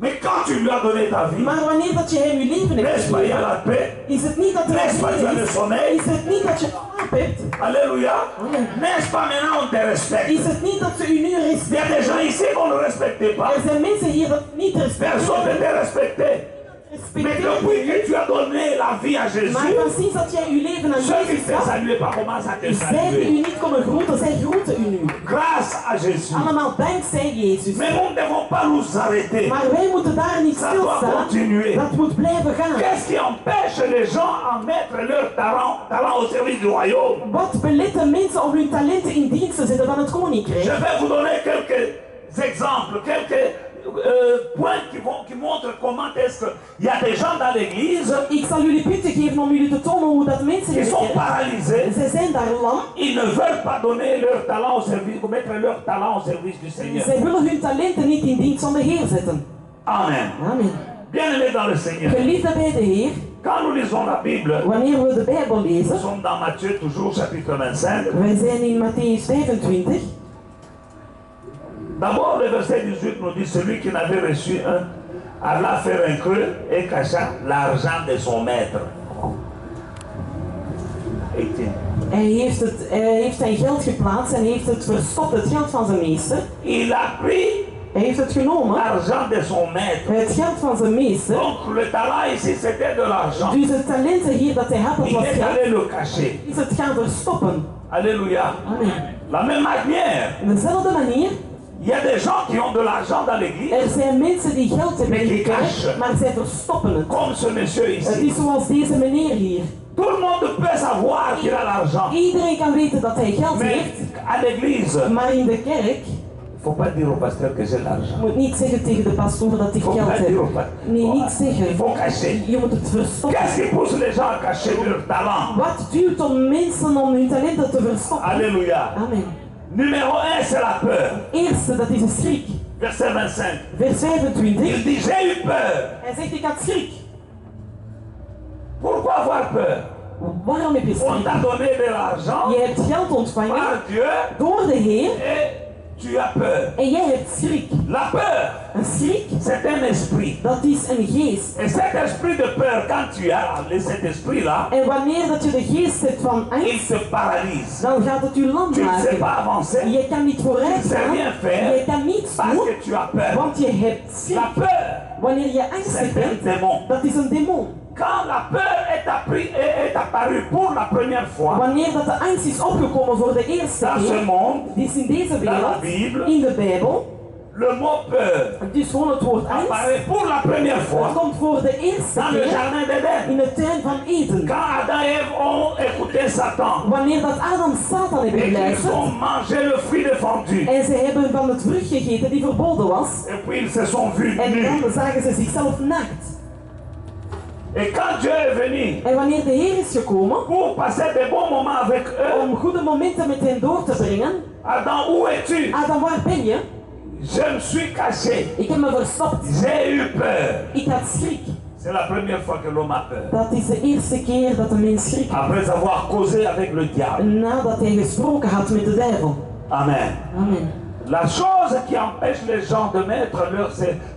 Mais quand tu lui as donné ta vie, Maar wanneer dat je hem je leven hebt n'est-ce pas, il y a gegeven, la paix. is het niet dat er N'est-ce pas, tu as vrede le is. sommeil. Is het niet dat je slaap hebt. Alléluia. N'est-ce pas, maintenant on te respecte. Is het niet dat ze u nu Il y a des respecteren. gens ici qu'on ne respectait pas. Er zijn mensen hier dat niet Personne ne respecteren. te respectait. Mais depuis que tu as donné la vie à Jésus, Maar van sinds dat jij uw leven aan ceux qui Jezus ne te gaf, saluaient pas commencent à te zij die u saluer. niet komen groeten, zij groeten u nu. Grâce à Jésus. Allemaal dankzij Jezus. Mais nous ne devons pas nous arrêter. Maar wij moeten daar niet Ça doit stilstaan. continuer. Dat moet blijven gaan. Qu'est-ce qui empêche les gens à mettre leur talent au service du royaume? Wat belet de mensen om hun talenten in dienst te zetten van het Je koninkrijk? vais vous donner quelques exemples, quelques points qui montrent comment est-ce qu'il y a des gens dans l'église Ik zal jullie punten geven om jullie te tonen hoe dat mensen qui in de sont kerk, paralysés. zij zijn daar lam. Ils ne veulent pas donner leur talent au service, mettre leur talent au service du Seigneur. Zij willen hun talenten niet in dienst van de Heer zetten. Amen. Amen. Bien-aimés dans le Seigneur, Geliefde bij de Heer, quand nous lisons la Bible, wanneer we de Bijbel nous lezen, sommes dans Matthieu toujours chapitre 25. wij zijn in Matthäus 25. D'abord, le verset 18 nous dit celui qui n'avait reçu un alla faire un creux et cacha l'argent de son maître. 18. Hij heeft zijn geld geplaatst en heeft het verstopt, het geld van zijn meester. Il a pris Hij heeft het genomen, l'argent de son maître. het geld van zijn meester. Donc le talent ici c'était de l'argent. Dus het talenten hier dat hij had, dat Il was est geld, allé le cacher. is het gaan verstoppen. Alléluia. Amen. La même manière, Op dezelfde manier, il y a des gens qui ont de l'argent dans l'église, er zijn mensen die geld hebben in de die kerk, cachen. maar zij verstoppen het. comme ce monsieur Het ici. is zoals deze meneer hier. Tout le monde peut savoir qu'il a l'argent. Iedereen kan weten dat hij geld Mais heeft, à l'église, maar in de kerk, il ne faut pas dire au pasteur que j'ai l'argent. je moet niet zeggen tegen de pastoor dat ik Il faut geld pas dire au heb. pasteur. Nee, niet Il zeggen. faut cacher. Je moet het verstoppen. Qu'est-ce qui pousse les gens à cacher leur talent? Wat duwt om mensen om hun talenten te verstoppen? Alléluia. Amen. Numéro 1, c'est la peur. Eerste, dat is een schrik. Verset 25. Vers 25. Il dit, j'ai eu peur. Hij zegt, ik had schrik. Pourquoi avoir peur? Waarom heb je On schrik? t'a donné de l'argent Je hebt geld ontvangen par Dieu door de Heer et tu as peur. en jij hebt schrik. La peur, Een schrik, c'est un esprit. dat is een geest. Et cet esprit de peur, quand tu as cet esprit-là, En wanneer dat je de geest hebt van il angst, te paralyse. dan gaat het je lam Tu ne sais maken. pas avancer Je kan niet vooruit Tu sais gaan. rien faire Je kan niets parce doen, que tu as peur. want je hebt schrik. La peur, Wanneer je angstig c'est un bent, démon. dat is een demon. Quand la peur est apparue pour la première fois Wanneer dat de angst is opgekomen voor de eerste dans ce keer, monde, is in deze dans la wereld, Bible, in de Bijbel, le mot peur dus gewoon het woord angst, apparaît pour la première het fois komt voor de eerste dans le keer jardin d'Éden. in de tuin van Eden. Quand Adam et Ève ont écouté Satan Wanneer dat Adam Satan hebben et qu'ils geluisterd ont mangé le fruit défendu, en ze hebben van het vrucht gegeten die verboden was, et puis ils se sont vus en nus. dan zagen ze zichzelf naakt. Et quand Dieu est venu En wanneer de Heer is gekomen pour passer des bons moments avec eux, om goede momenten met hen door te brengen, Adam, où es-tu? Adam, waar ben je? Je me suis caché. Ik heb me verstopt. J'ai eu peur. Ik had schrik. C'est la première fois que l'homme a peur. Dat is de eerste keer dat een mens schrik had. Après avoir causé avec le diable. Nadat hij gesproken had met de duivel. Amen. Amen. La chose qui empêche les gens de mettre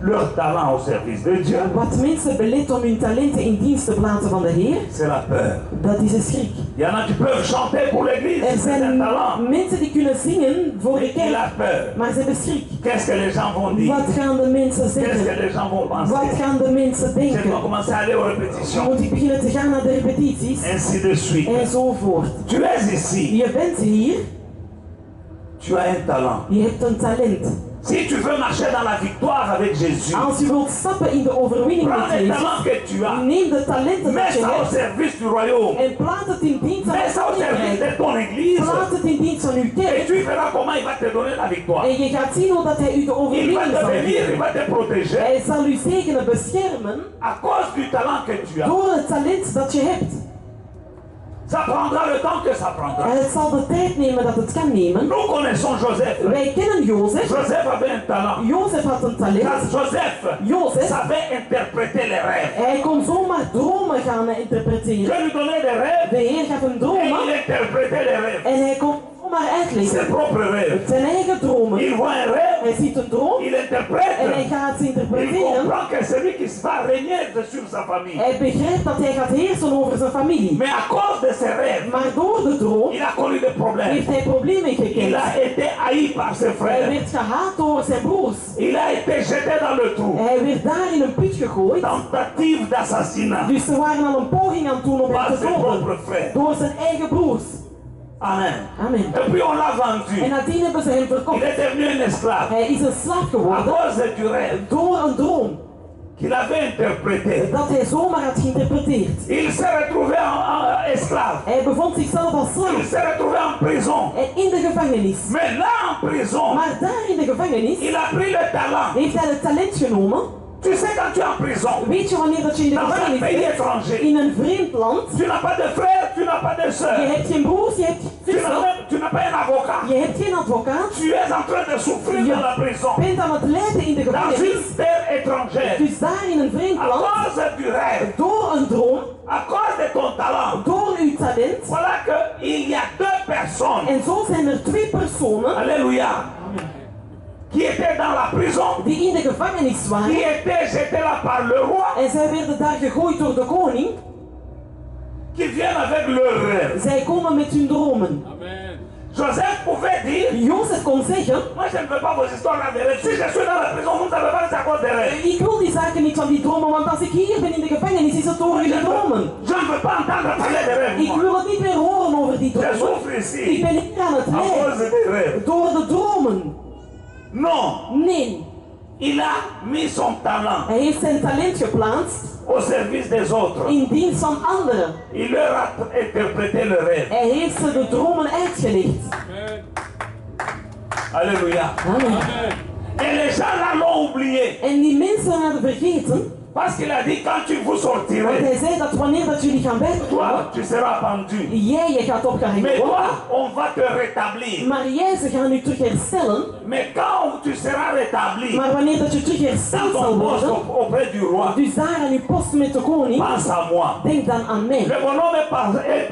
leur talent au service de Dieu, Wat mensen belet om hun talenten in dienst te plaatsen van de Heer, c'est la peur. dat is een schrik. Il y en a qui peuvent chanter pour l'église, Er c'est un zijn talent. mensen die kunnen zingen voor de Mais il a kerk, peur. maar ze hebben schrik. Qu'est-ce que les gens vont dire? Wat gaan de mensen Qu'est-ce que zeggen? les gens vont Wat penser? gaan de mensen Je dois denken? commencer à aller aux répétitions. Moet ik beginnen te gaan naar de repetities? Ainsi de suite. Enzovoort. Tu es ici, Je bent hier, tu as un talent. je hebt een talent. Si tu veux marcher dans la victoire avec Jésus, Als je wilt stappen in de overwinning prends met les Jezus, talents que tu as, neem de talenten dat mets je ça au hebt service du royaume, en plaats het in dienst van mets het ça au service koninkrijk. de ton église, Plaats het in dienst van uw et kerk tu verras comment il va te donner la victoire. en je gaat zien hoe dat hij u de Il va overwinning te zal bénir, il geven. va te protéger Hij zal u zegenen, beschermen à cause du talent que tu as. door het talent dat je hebt. Ça prendra le temps que ça prendra. Het zal de tijd nemen dat het kan nemen. Nous connaissons Joseph. Wij kennen Jozef. Joseph avait un talent. Jozef had een talent. Joseph savait interpréter les rêves. Hij kon zomaar dromen gaan interpreteren. Dieu lui donnait des rêves. De Heer gaf hem Et dromen il interprétait les rêves. en hij kon zomaar Ses uitleggen. propres rêves. Zijn eigen dromen. Il voit un rêve. Hij ziet een droom Il interprète. en hij gaat ze Il interpreteren. comprend que c'est lui qui va régner sur sa famille. Hij begrijpt dat hij gaat heersen over zijn familie. Mais à cause de ses rêves, Maar door de droom il a connu des problèmes. heeft hij problemen Il gekend. a été haï par ses Hij frères. werd gehaat door zijn broers. Il a été jeté dans le trou. Hij werd daar in een put gegooid. Tentative d'assassinat Dus ze waren al een poging aan het doen om par hem te ses doden. propres frères. Door zijn eigen broers. Amen. Amen. Et puis on l'a En vendu. nadien hebben ze hem Il verkocht. est devenu un esclave. Hij is een slaaf À geworden cause du rêve door een droom qu'il avait interprété. dat hij zomaar had geïnterpreteerd. Il s'est retrouvé en esclave. Hij bevond zichzelf als Il slaaf s'est retrouvé en prison. en in de gevangenis. Mais là en prison, Maar daar in de gevangenis il a pris le talent. heeft hij het talent genomen. Tu sais quand tu es en prison, Weet je wanneer dat je in de dans un gevangenis pays zit? étranger, In een vreemd land. tu n'as pas de frère, tu n'as pas de Je soeur, hebt geen broers, je hebt tu geen n'as zussen. tu n'as pas un avocat. Je hebt geen advocaat. Tu es en train de souffrir dans la prison, Je bent aan het lijden in de dans gevangenis. une terre étrangère, Dus daar in een vreemd à land, cause du rêve, door een droom, à cause de ton talent. door uw talent. Voilà qu'il y a deux personnes, En zo zijn er twee personen alléluia, qui étaient dans la prison, die in de gevangenis qui waren. étaient jetés là par le roi, En zij werden daar gegooid door de koning. qui viennent avec leurs rêves. Zij komen met hun dromen. Joseph pouvait dire, Jozef kon zeggen, moi je ne veux pas vos histoires là de rêves. Si je suis dans la prison, vous ne savez pas que c'est à cause des rêves. ik wil die zaken niet van die dromen, want als ik hier ben in de gevangenis is het door jullie dromen. Je ne veux pas entendre parler des rêves. Ik moi. wil het niet meer horen over die Je dromen. souffre Ik ici ben hier aan het à cause lijden des rêves. door de dromen. Non, Nee, il a mis son talent hij heeft zijn talent geplaatst au service des autres. in dienst van anderen. Il leur a interprété le rêve. Hij heeft ze de dromen uitgelegd. Alléluia. Amen. Et les gens là l'ont oublié. En die mensen hadden vergeten, Parce qu'il a dit, quand tu vous want sortirez, hij zei dat wanneer dat jullie gaan bijkomen, toi, tu seras pendu. jij je gaat opgehangen Mais worden. toi, on va te rétablir. Maar jij, ze gaan u terug herstellen. Mais quand tu seras rétabli Maar wanneer dat je terug dans hersteld zal ton poste worden, auprès du roi, dus daar aan uw post met de koning, pense à moi. denk dan aan mij. Le bonhomme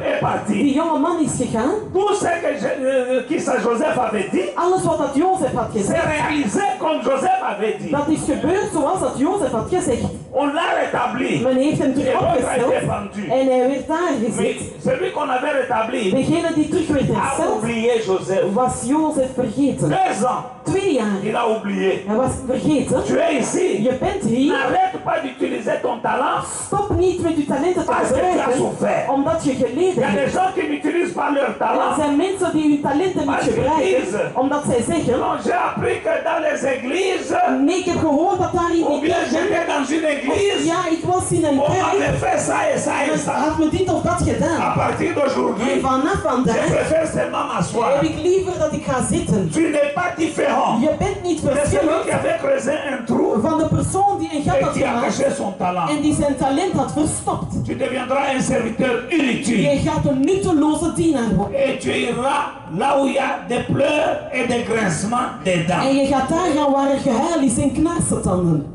est parti. Die jonge man is gegaan. Tout ce que Joseph avait dit, Alles wat dat Jozef had c'est gezegd, réalisé comme Joseph avait dit. dat is gebeurd zoals dat Jozef had gezegd. On l'a rétabli. Men heeft hem terug Et l'autre a opgesteld été pendu. en hij werd daar Mais gezet. celui qu'on avait rétabli Degene die terug werd a hersteld, oublié Joseph. was Jozef vergeten. 2 ans, 2 jaar. il a oublié. Hij was vergeten. Tu es ici. Je bent hier. N'arrête pas d'utiliser ton talent. Stop niet met je talenten te Parce que tu as gebruiken, souffert. omdat je Il y geleden a des hebt. gens qui n'utilisent pas leur Er talent. zijn mensen die hun talenten niet Parce qu'ils gebruiken, disent, omdat zij zeggen, non, j'ai appris que dans les églises, nee, ik heb gehoord dat daar in ou die bien kerk, j'étais dans une église, ja, ik was in een on kerk, m'avait fait ça et ça et en ça. had me dit of dat À gedaan. partir En d'aujourd'hui, vanaf je vandaag préfère seulement m'asseoir. heb ik liever dat ik ga zitten. Tu n'es pas différent Je bent niet de celui qui verschillend avait creusé un trou van de persoon die een gat et had qui a gemaakt caché son talent. en die zijn talent had verstopt. Tu deviendras un serviteur inutile. Je gaat een nutteloze dienaar worden. Et tu iras là où il y a des pleurs et des grincements des dents. En je gaat daar gaan waar er gehuil is en knarsetanden.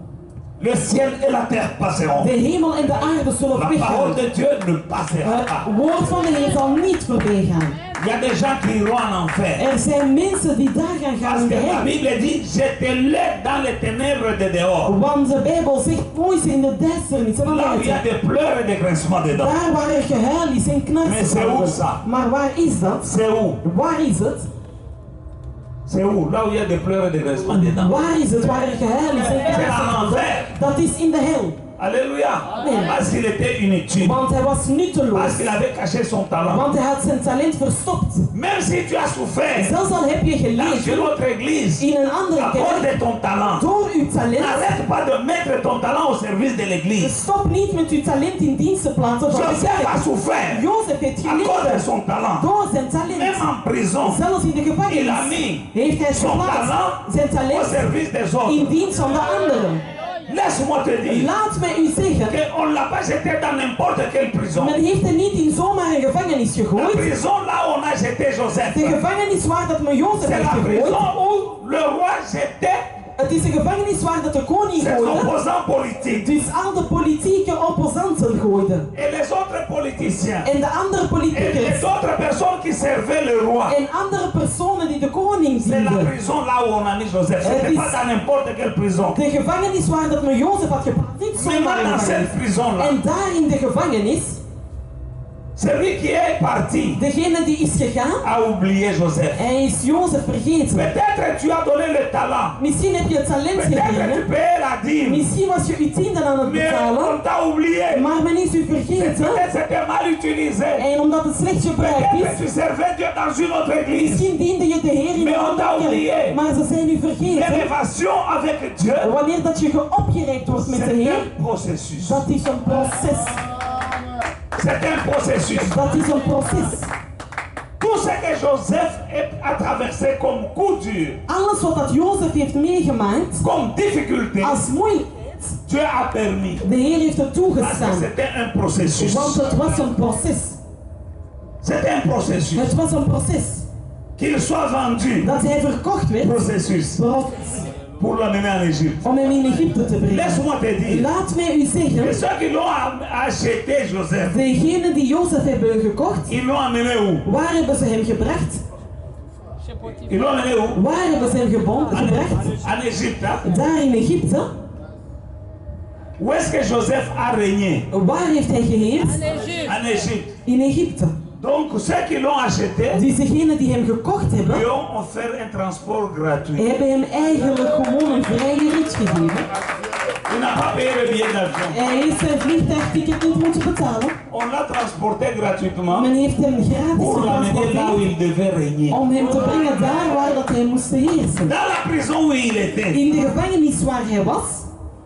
Le ciel et la terre passeront. De hemel en de aarde zullen La parole weggaan. de Dieu ne passera pas. Het woord van de Heer zal niet voorbij gaan. Il y a des gens qui iront en enfer. Er zijn mensen die daar gaan Parce in que de la hel. Bible dit, jetez-les dans les ténèbres de dehors. Want de Bijbel zegt, gooi ze in de duisternis en Là où il y a buiten. des pleurs et des grincements des dents. Daar waar er gehuil is en Mais c'est où ça? knarsetanden. Maar waar is dat? C'est où? Waar is het? C'est où? Là où il y a des pleurs et des grincements des dents. Waar is het waar er gehuil is en C'est en knarsetanden? enfer. Dat is in de hel. Alléluia. Amen. Parce qu'il était inutile. Want hij was nutteloos. Parce qu'il avait caché son talent. Want hij had zijn talent verstopt. Même si tu as souffert Zelfs al heb je dans une geleden autre église in een à andere cause kerk de ton talent, door uw talent. n'arrête pas de mettre ton talent au service de l'église. Stop niet met uw talent in dienst te plaatsen van de Joseph a kerk. souffert Jozef heeft à cause de geleden son talent. door zijn Même talent. en prison, Zelfs in de il a gevangenis mis heeft hij son geplaatst talent zijn au talent service des in autres. dienst van de anderen. Laisse-moi te dire Laat mij u zeggen, qu'on ne l'a pas jeté dans n'importe quelle prison. men heeft hem niet in zomaar een gevangenis La gegooid. prison là où on a jeté Joseph, De gevangenis waar dat men Jozef c'est heeft la gegooid. prison où le roi jetait Het is een gevangenis waar dat de koning ses gooide. opposants politiques. Dus al de politieke opposanten gooiden. Et les autres politiciens. En de andere Et politiekers. les autres personnes qui servaient le roi. En andere personen die de koning C'est la dienden. prison là où on a mis Joseph. Ce n'était pas dans n'importe quelle prison. De gevangenis waar dat men Jozef had geplaatst. Niet Mais zomaar een dans cette gevangenis. prison là, En daar in de gevangenis, celui qui est parti degene die is gegaan, a oublié Joseph. hij is Jozef vergeten. Peut-être tu as donné le talent. Misschien heb je het talent Peut-être tu gegeven. payais la dîme. Misschien was je uw tiende aan het Mais betalen. on t'a oublié. Maar men is u vergeten. Peut-être c'était mal utilisé. En omdat het slecht gebruikt Peut-être is, tu servais Dieu dans une autre église. misschien diende je de Heer in Mais een on t'a andere oublié. kerk. Maar ze zijn u vergeten. L'élévation avec Dieu, Wanneer dat je geopgereikt wordt met de c'est Heer, un processus. dat is een proces. C'est un processus. Dat is een proces. Tout ce que Joseph a traversé comme coup dur, Alles wat dat Jozef heeft meegemaakt, comme difficulté, als moeilijkheid, Dieu a permis. de Heer heeft het Parce que toegestaan. c'était un processus. Want het was een proces. C'était un processus. Het was een proces. Qu'il soit vendu, Dat hij verkocht werd processus, pour l'amener en Égypte. om hem in Egypte te brengen. Laisse-moi te dire, Laat mij u que zeggen, ceux qui l'ont acheté, Joseph, degenen die Jozef hebben gekocht, ils l'ont amené où? waar hebben ze hem gebracht? Ils l'ont amené où? Waar hebben ze hem gebracht? En Égypte. Hein? Daar in Egypte. Où est-ce que Joseph a régné? Waar heeft hij geheerst? En Égypte. In Egypte. Donc ceux qui l'ont acheté, Dus degenen die hem gekocht hebben, lui ont offert un transport gratuit. hebben hem eigenlijk gewoon een vrije rit gegeven. Il n'a pas payé le billet d'avion. Hij heeft zijn vliegtuigticket niet moeten betalen. On l'a transporté gratuitement Men heeft hem gratis pour l'amener là où getransporteerd il devait régner. om hem te brengen daar waar dat hij moest heersen. Dans la prison où il était, In de gevangenis waar hij was,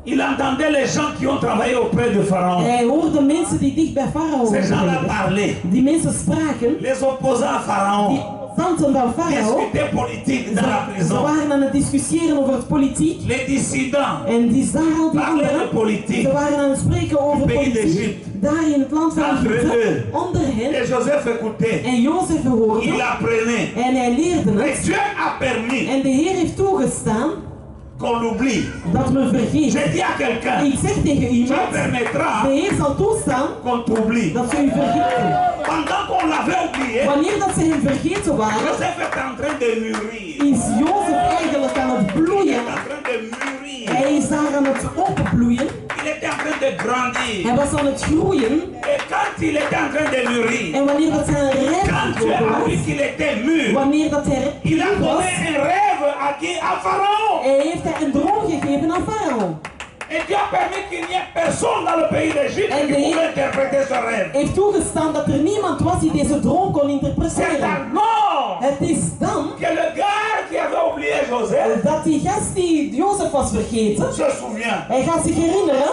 il entendait les gens qui ont travaillé auprès de Pharaon. hij hoorde mensen die dicht bij Farao Ces gens-là waren. parlaient. Die mensen spraken, Les opposants à die Pharaon opposanten van Farao, discutaient politique dans la ze prison. waren aan het discussiëren over het politiek. Les dissidents En die zagen al die parlaient de anderen, politique. ze waren aan het spreken over pays politiek. d'Égypte. Daar in het land van Entre Egypte, eux. onder hen. Et Joseph écoutait. En Jozef hoorde Il apprenait. en hij leerde Et het. Dieu a permis En de Heer heeft toegestaan qu'on l'oublie. dat men vergeet. J'ai dit à quelqu'un, Ik zeg tegen Dieu iemand, permettra de Heer zal toestaan qu'on t'oublie. dat ze u vergeten. Pendant qu'on l'avait oublié, Wanneer dat ze hem vergeten waren, Joseph est en train de mûrir. is Jozef eigenlijk aan het Il bloeien. est en train de mûrir. Hij is daar aan het openbloeien. Il était en train de grandir. Hij was aan het groeien. Et quand il était en train de mûrir, En wanneer dat zijn rijp quand Dieu a vu was, qu'il était mûr, wanneer dat hij il a rijp was, donné un rêve à qui? À Pharaon. heeft hij een droom gegeven aan Farao. Et Dieu a permis qu'il n'y ait personne dans le pays d'Égypte Et qui des- pouvait interpréter ce rêve. Heeft toegestaan dat er niemand was die deze droom kon C'est interpreteren. alors Het is dan que le gars qui avait oublié Joseph dat die gast die Jozef was vergeten, se souvient. hij gaat zich herinneren.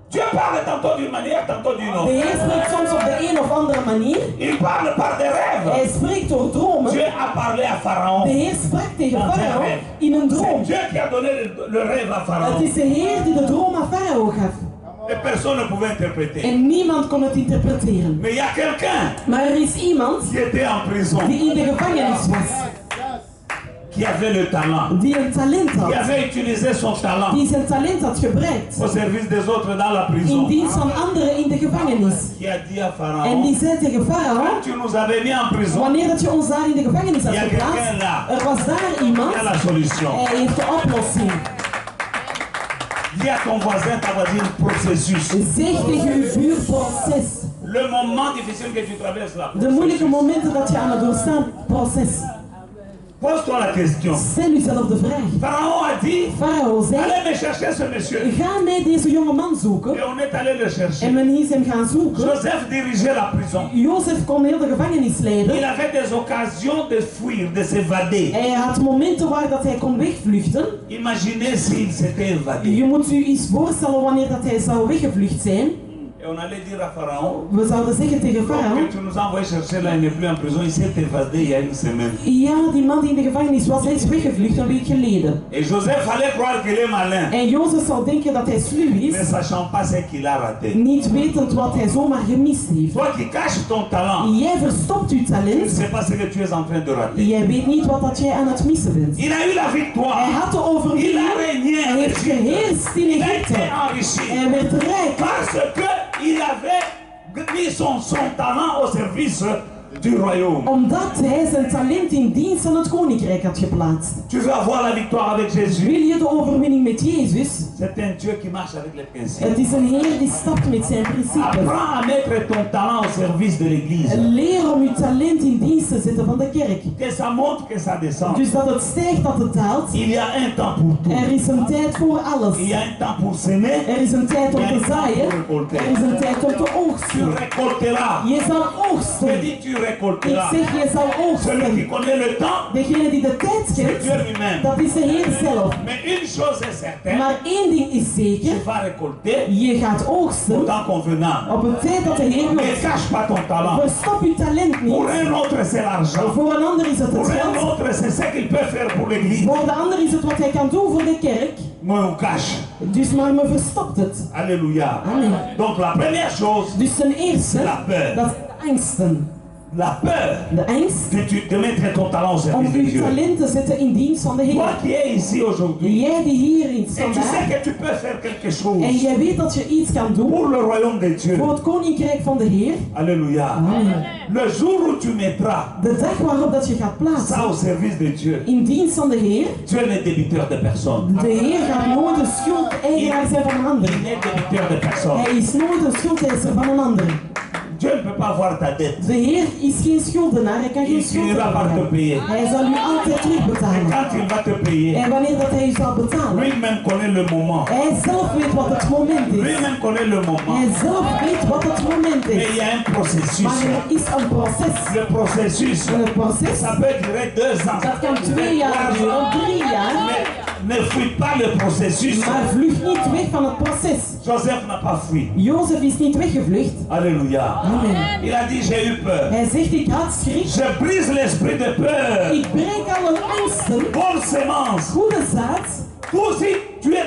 Dieu parle tantôt d'une manière, tantôt d'une De autre. Heer spreekt soms op de een of andere manier. Il parle par des rêves. Hij spreekt door dromen. Dieu a parlé à Pharaon. De Heer sprak tegen Farao in een C'est droom. Dieu qui a donné le rêve à Het Pharaon. is de Heer die de droom aan Farao gaf. Et personne ne pouvait interpréter. En niemand kon het interpreteren. Mais il y a quelqu'un Maar er is iemand qui était en prison, die in de gevangenis was. qui avait le talent, Die een talent qui had. avait utilisé son talent Die zijn talent had gebruikt. au service des autres dans la In prison. dienst van anderen in de gevangenis. Qui a dit à En Pharaon, die zei tegen Farao, quand tu nous avais mis en prison, wanneer dat je ons daar in de gevangenis had il y a quelqu'un geplaatst, là er was daar qui iemand, a la solution. hij heeft de oplossing. Dis à ton voisin, ta voisine, processus. Zeg tegen uw buurproces. Le moment difficile que tu traverses là. De moeilijke momenten dat je aan het doorstaan, proces. Pose-toi la question. Stel uzelf de vraag. Pharaon a dit, Farao zei, allez me chercher ce monsieur. ga mij deze jonge man zoeken. Et on est allé le En chercher. men is hem gaan zoeken. Joseph dirigeait la prison. Jozef kon heel de gevangenis Il leiden. avait des occasions de fuir, de s'évader. Hij had momenten waar dat hij kon wegvluchten. Imaginez s'il s'était évadé. Je moet u eens voorstellen wanneer dat hij zou weggevlucht zijn. Et on allait dire à Pharaon, We zouden zeggen tegen que Farao, tu nous as envoyé chercher là, il n'est plus en prison, il s'est évadé il y a une semaine. ja, die man die in de gevangenis was, hij is weggevlucht een week geleden. Et Joseph allait croire qu'il est malin, En Jozef zou denken dat hij sluw mais is, sachant pas ce qu'il a raté. niet wetend wat hij zomaar gemist heeft. Toi qui caches ton talent, Jij verstopt je tu ne talent, sais pas ce que tu es en train de rater. jij weet niet wat dat jij aan het missen bent. Il a eu la Hij victoire, had de il overwinning, a régné hij en heeft Égypte, geheerst in il a Egypte. été enrichi. Hij werd rijk, Parce qu'il avait mis son talent au service du royaume. omdat hij zijn talent in dienst van het koninkrijk had geplaatst. Tu veux avoir la victoire avec Jésus? Wil je de overwinning met Jezus? C'est un Dieu qui marche avec les principes. Het is een Heer die stapt met zijn principes. Apprends à mettre ton talent au service de l'église. Leer om je talent in dienst te zetten van de kerk. Que ça monte, que ça descende. Dus dat het stijgt, dat het daalt. Il y a un temps pour tout. Er is een tijd voor alles. Il y a un temps pour s'aimer. Er is een tijd om te zaaien. Er is een tijd om te Tu oogsten. récolteras. Je zal Je oogsten. dis tu Ik récolteras. zeg, je zal Celui qui oogsten. connaît le temps, Degene die de tijd c'est kent, Dieu lui-même. dat is de Heer zelf. Mais une chose est certaine, Maar één ding is tu zeker. vas récolter Je gaat au oogsten temps convenant. op het tijd dat de Heer Ne wil. cache pas ton talent. Verstop je talent Pour niet. un autre, c'est l'argent. Voor een ander is het Pour het un geld. autre, c'est ce qu'il peut faire pour l'église. Voor de ander is het wat hij kan doen voor de kerk. Moi, on cache. Dus maar me verstopt het. Alléluia. Amen. Donc la première chose, Dus ten eerste, La peur. dat is de angsten. la peur De angst de mettre ton talent au service om de uw Dieu. talent te zetten in dienst van de Toi Heer. qui es ici aujourd'hui, Jij die hier in et tu sais vandaag, que tu peux faire quelque en chose jij weet dat je iets kan doen pour le royaume de Dieu. voor het koninkrijk van de Heer. Alléluia. Amen. Le jour où tu mettras De dag waarop dat je gaat ça plaatsen au service de Dieu, in dienst van de Heer, Dieu n'est débiteur de personne. de Heer gaat nooit een schuld-eigenaar zijn van een ander. Il n'est débiteur de personne. Hij is nooit een schuldeiser van een ander. Dieu ne peut pas voir ta dette. De Heer is geen schuldenaar, hij kan geen Il schuld finira par te hebben. payer. Hij zal u altijd terugbetalen. Quand il va te payer, En wanneer dat hij u zal betalen, lui-même connaît le moment. hij zelf weet wat het moment is. Lui-même connaît le moment. Hij zelf weet wat het moment Mais is. il y a un processus. Maar er is een proces. Le processus, En het proces, ça peut durer 2 ans. dat kan 2 jaar duren, 3 jaar. Mais ne fuis pas le processus. Maar vlucht niet weg van het proces. Joseph n'a pas fui. Jozef is niet weggevlucht. Alléluia. Amen. Il a dit, j'ai eu peur. Hij zegt, ik had schrik. Je brise l'esprit de peur. Ik breek alle angsten. Bonne sémence. Goede zaad. Tout si tu es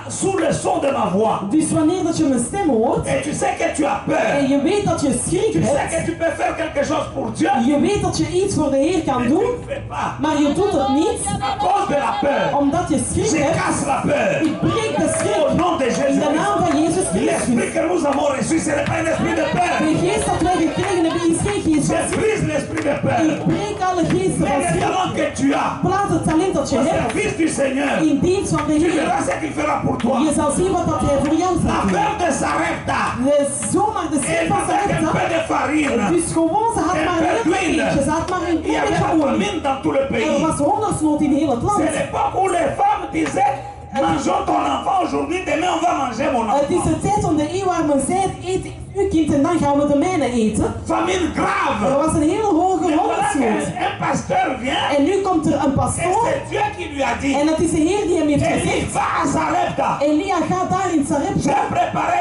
sous le son de ma voix Dus wanneer dat je mijn stem hoort et tu sais que tu as en peur, je weet dat je schrik tu sais hebt, que tu peux faire quelque chose pour Dieu, je weet dat je iets voor de Heer kan mais tu doen, ne fais pas maar je doet het niet à cause de la peur. omdat je schrik Je hebt. casse la peur. Ik breek de Au schrik nom de in Jésus. de naam van Jezus L'esprit Christus. que nous avons reçu, ce n'est pas un esprit de peur. De geest dat wij gekregen hebben is geen geest Je van schrik. brise l'esprit de Ik peur. breek alle geesten Mais van le schrik. talent que tu as Plaats het talent dat je au hebt service du Seigneur, in dienst van de tu Heer. verras ce qu'il fera pour toi. Je zal zien wat dat hij voor jou La zal doen. femme de Sarepta, Zomaar de schrik elle van avait un peu Sarepta. de farine. Dus gewoon, ze had maar een heel klein beetje. Ze had maar een Il y klein avait beetje la olie. famine dans tout le Er pays. was hongersnood in heel het land. C'est l'époque où les femmes disaient, mangeons ton enfant aujourd'hui, demain on va manger mon Het is enfant. de tijd om de eeuw waar men zei, eet uw kind en dan gaan we de mijne eten. Famine Er grave. was een heel hoge Et voilà hongersnood. qu'un pasteur vient En nu komt er een et pastoor c'est Dieu qui lui a dit, en het is de Heer die hem heeft Élie, gezegd. va à Sarepta. Elia, ga daar in Sarepta. J'ai préparé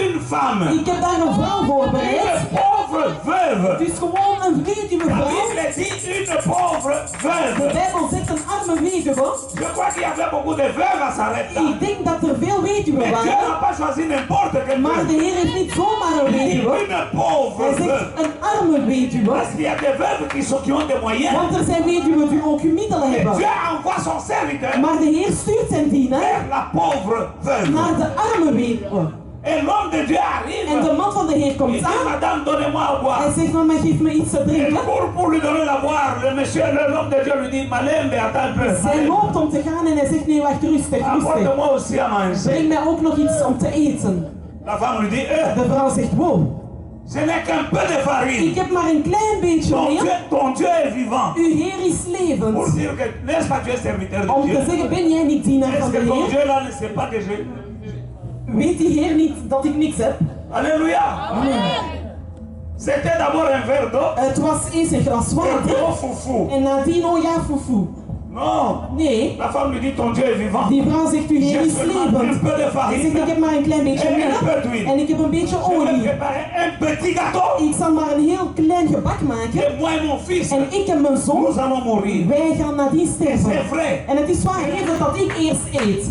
une femme, Ik heb daar een vrouw voorbereid. une pauvre veuve. Dus gewoon een weduwe La vrouw. Bible dit une pauvre De veuve. Bijbel zegt een arme weduwe. Je crois qu'il y avait beaucoup de veuves à Sarepta. Ik denk dat er veel weduwen Mais Dieu waren. n'a pas choisi n'importe quelle Maar veuve. de Heer heeft niet zomaar een Il dit weduwe. une pauvre Hij veuve. zegt een arme weduwe. Parce qu'il y a des veuves qui ont des moyens. Want er zijn weduwen die ook uw middelen Et hebben. Dieu envoie son serviteur Maar de Heer stuurt zijn dienaar vers la pauvre veuve. naar de arme weduwe. Et l'homme de Dieu En de arrive. man van de Heer Il komt dit, aan. madame, donnez-moi à boire. Hij zegt, mama, geef me iets te Et drinken. pour lui donner à boire, l'homme de Dieu lui dit, Malembe, attends un peu. Zij Malembe, loopt om te gaan en hij zegt, nee, wacht, rustig, rustig. apporte-moi aussi à manger. Breng mij ook nog iets om te eten. La femme lui dit, De vrouw zegt, wow, ce n'est qu'un peu de ik farine. heb maar een klein beetje meer. Ton Dieu est vivant. Uw Heer is Pour levend. dire que, n'est-ce pas, tu es serviteur de Om Dieu. te zeggen, ben jij niet dienaar Est-ce van de que ton Heer? Dieu là ne sait pas que je... Weet die Heer niet dat ik niks heb? Alléluia. C'était d'abord un verre d'eau Het was eerst een glas et water gros foufou. en nadien, oh ja, foefoe. Non. Nee, La femme lui dit, ton Dieu est vivant. die vrouw zegt, uw Heer is levend. Un peu de Hij farine. zegt, ik heb maar een klein beetje En un melk peu d'huile. en ik heb een beetje Je vais olie. préparer un petit gâteau. Ik zal maar een heel klein gebak maken. Et moi et mon fils, En ik en mijn zoon, nous allons mourir. wij gaan nadien C'est sterven. vrai. En het is waar, even dat ik eerst eet.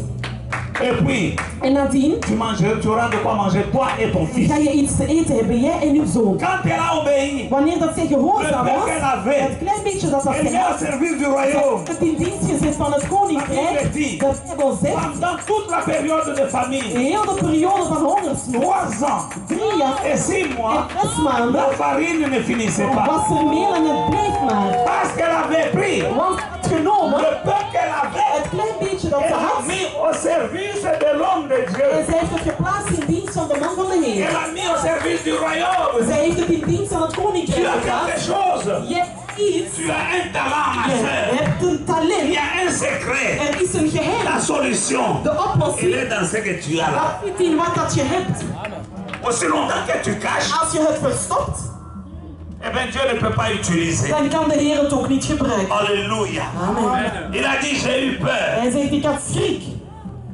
Et puis, En nadien tu auras de quoi manger, toi et ton fils. ga je iets te eten hebben, jij en uw zoon. Quand elle a obéi, Wanneer dat zij gehoorzaam Le was, peu qu'elle avait, het klein beetje dat dat elle zij est au had, service du royaume. het in dienst gezet van het koninkrijk, dat Bijbel zegt, Pendant toute la période de famine, heel de periode van hongersnood, 3 ans 3 jaar et 6 mois, en 6 maanden, la farine ne finissait pas. was er meel en het bleef maar. Parce qu'elle avait pris Want het genomen, le peu qu'elle avait, het klein beetje dat elle ze l'a had, mis au service de l'homme de en Dieu. zij heeft het geplaatst in dienst van de man van de Heer. Elle l'a mis au service du royaume. Zij heeft het in dienst van het Tu koninkrijk as gedaan. quelque chose. Je hebt iets, Tu as un talent, ma je soeur. hebt een Il talent, y a un secret. er is een La geheim. solution, De elle oplossing, est dans ce que tu as là. dat zit in wat dat je hebt. Aussi longtemps que tu caches, Als je het verstopt, eh bien Dieu ne peut pas utiliser. dan kan de Heer het ook niet gebruiken. Alléluia. Amen. Il a dit, j'ai eu peur. Hij zegt, ik had schrik.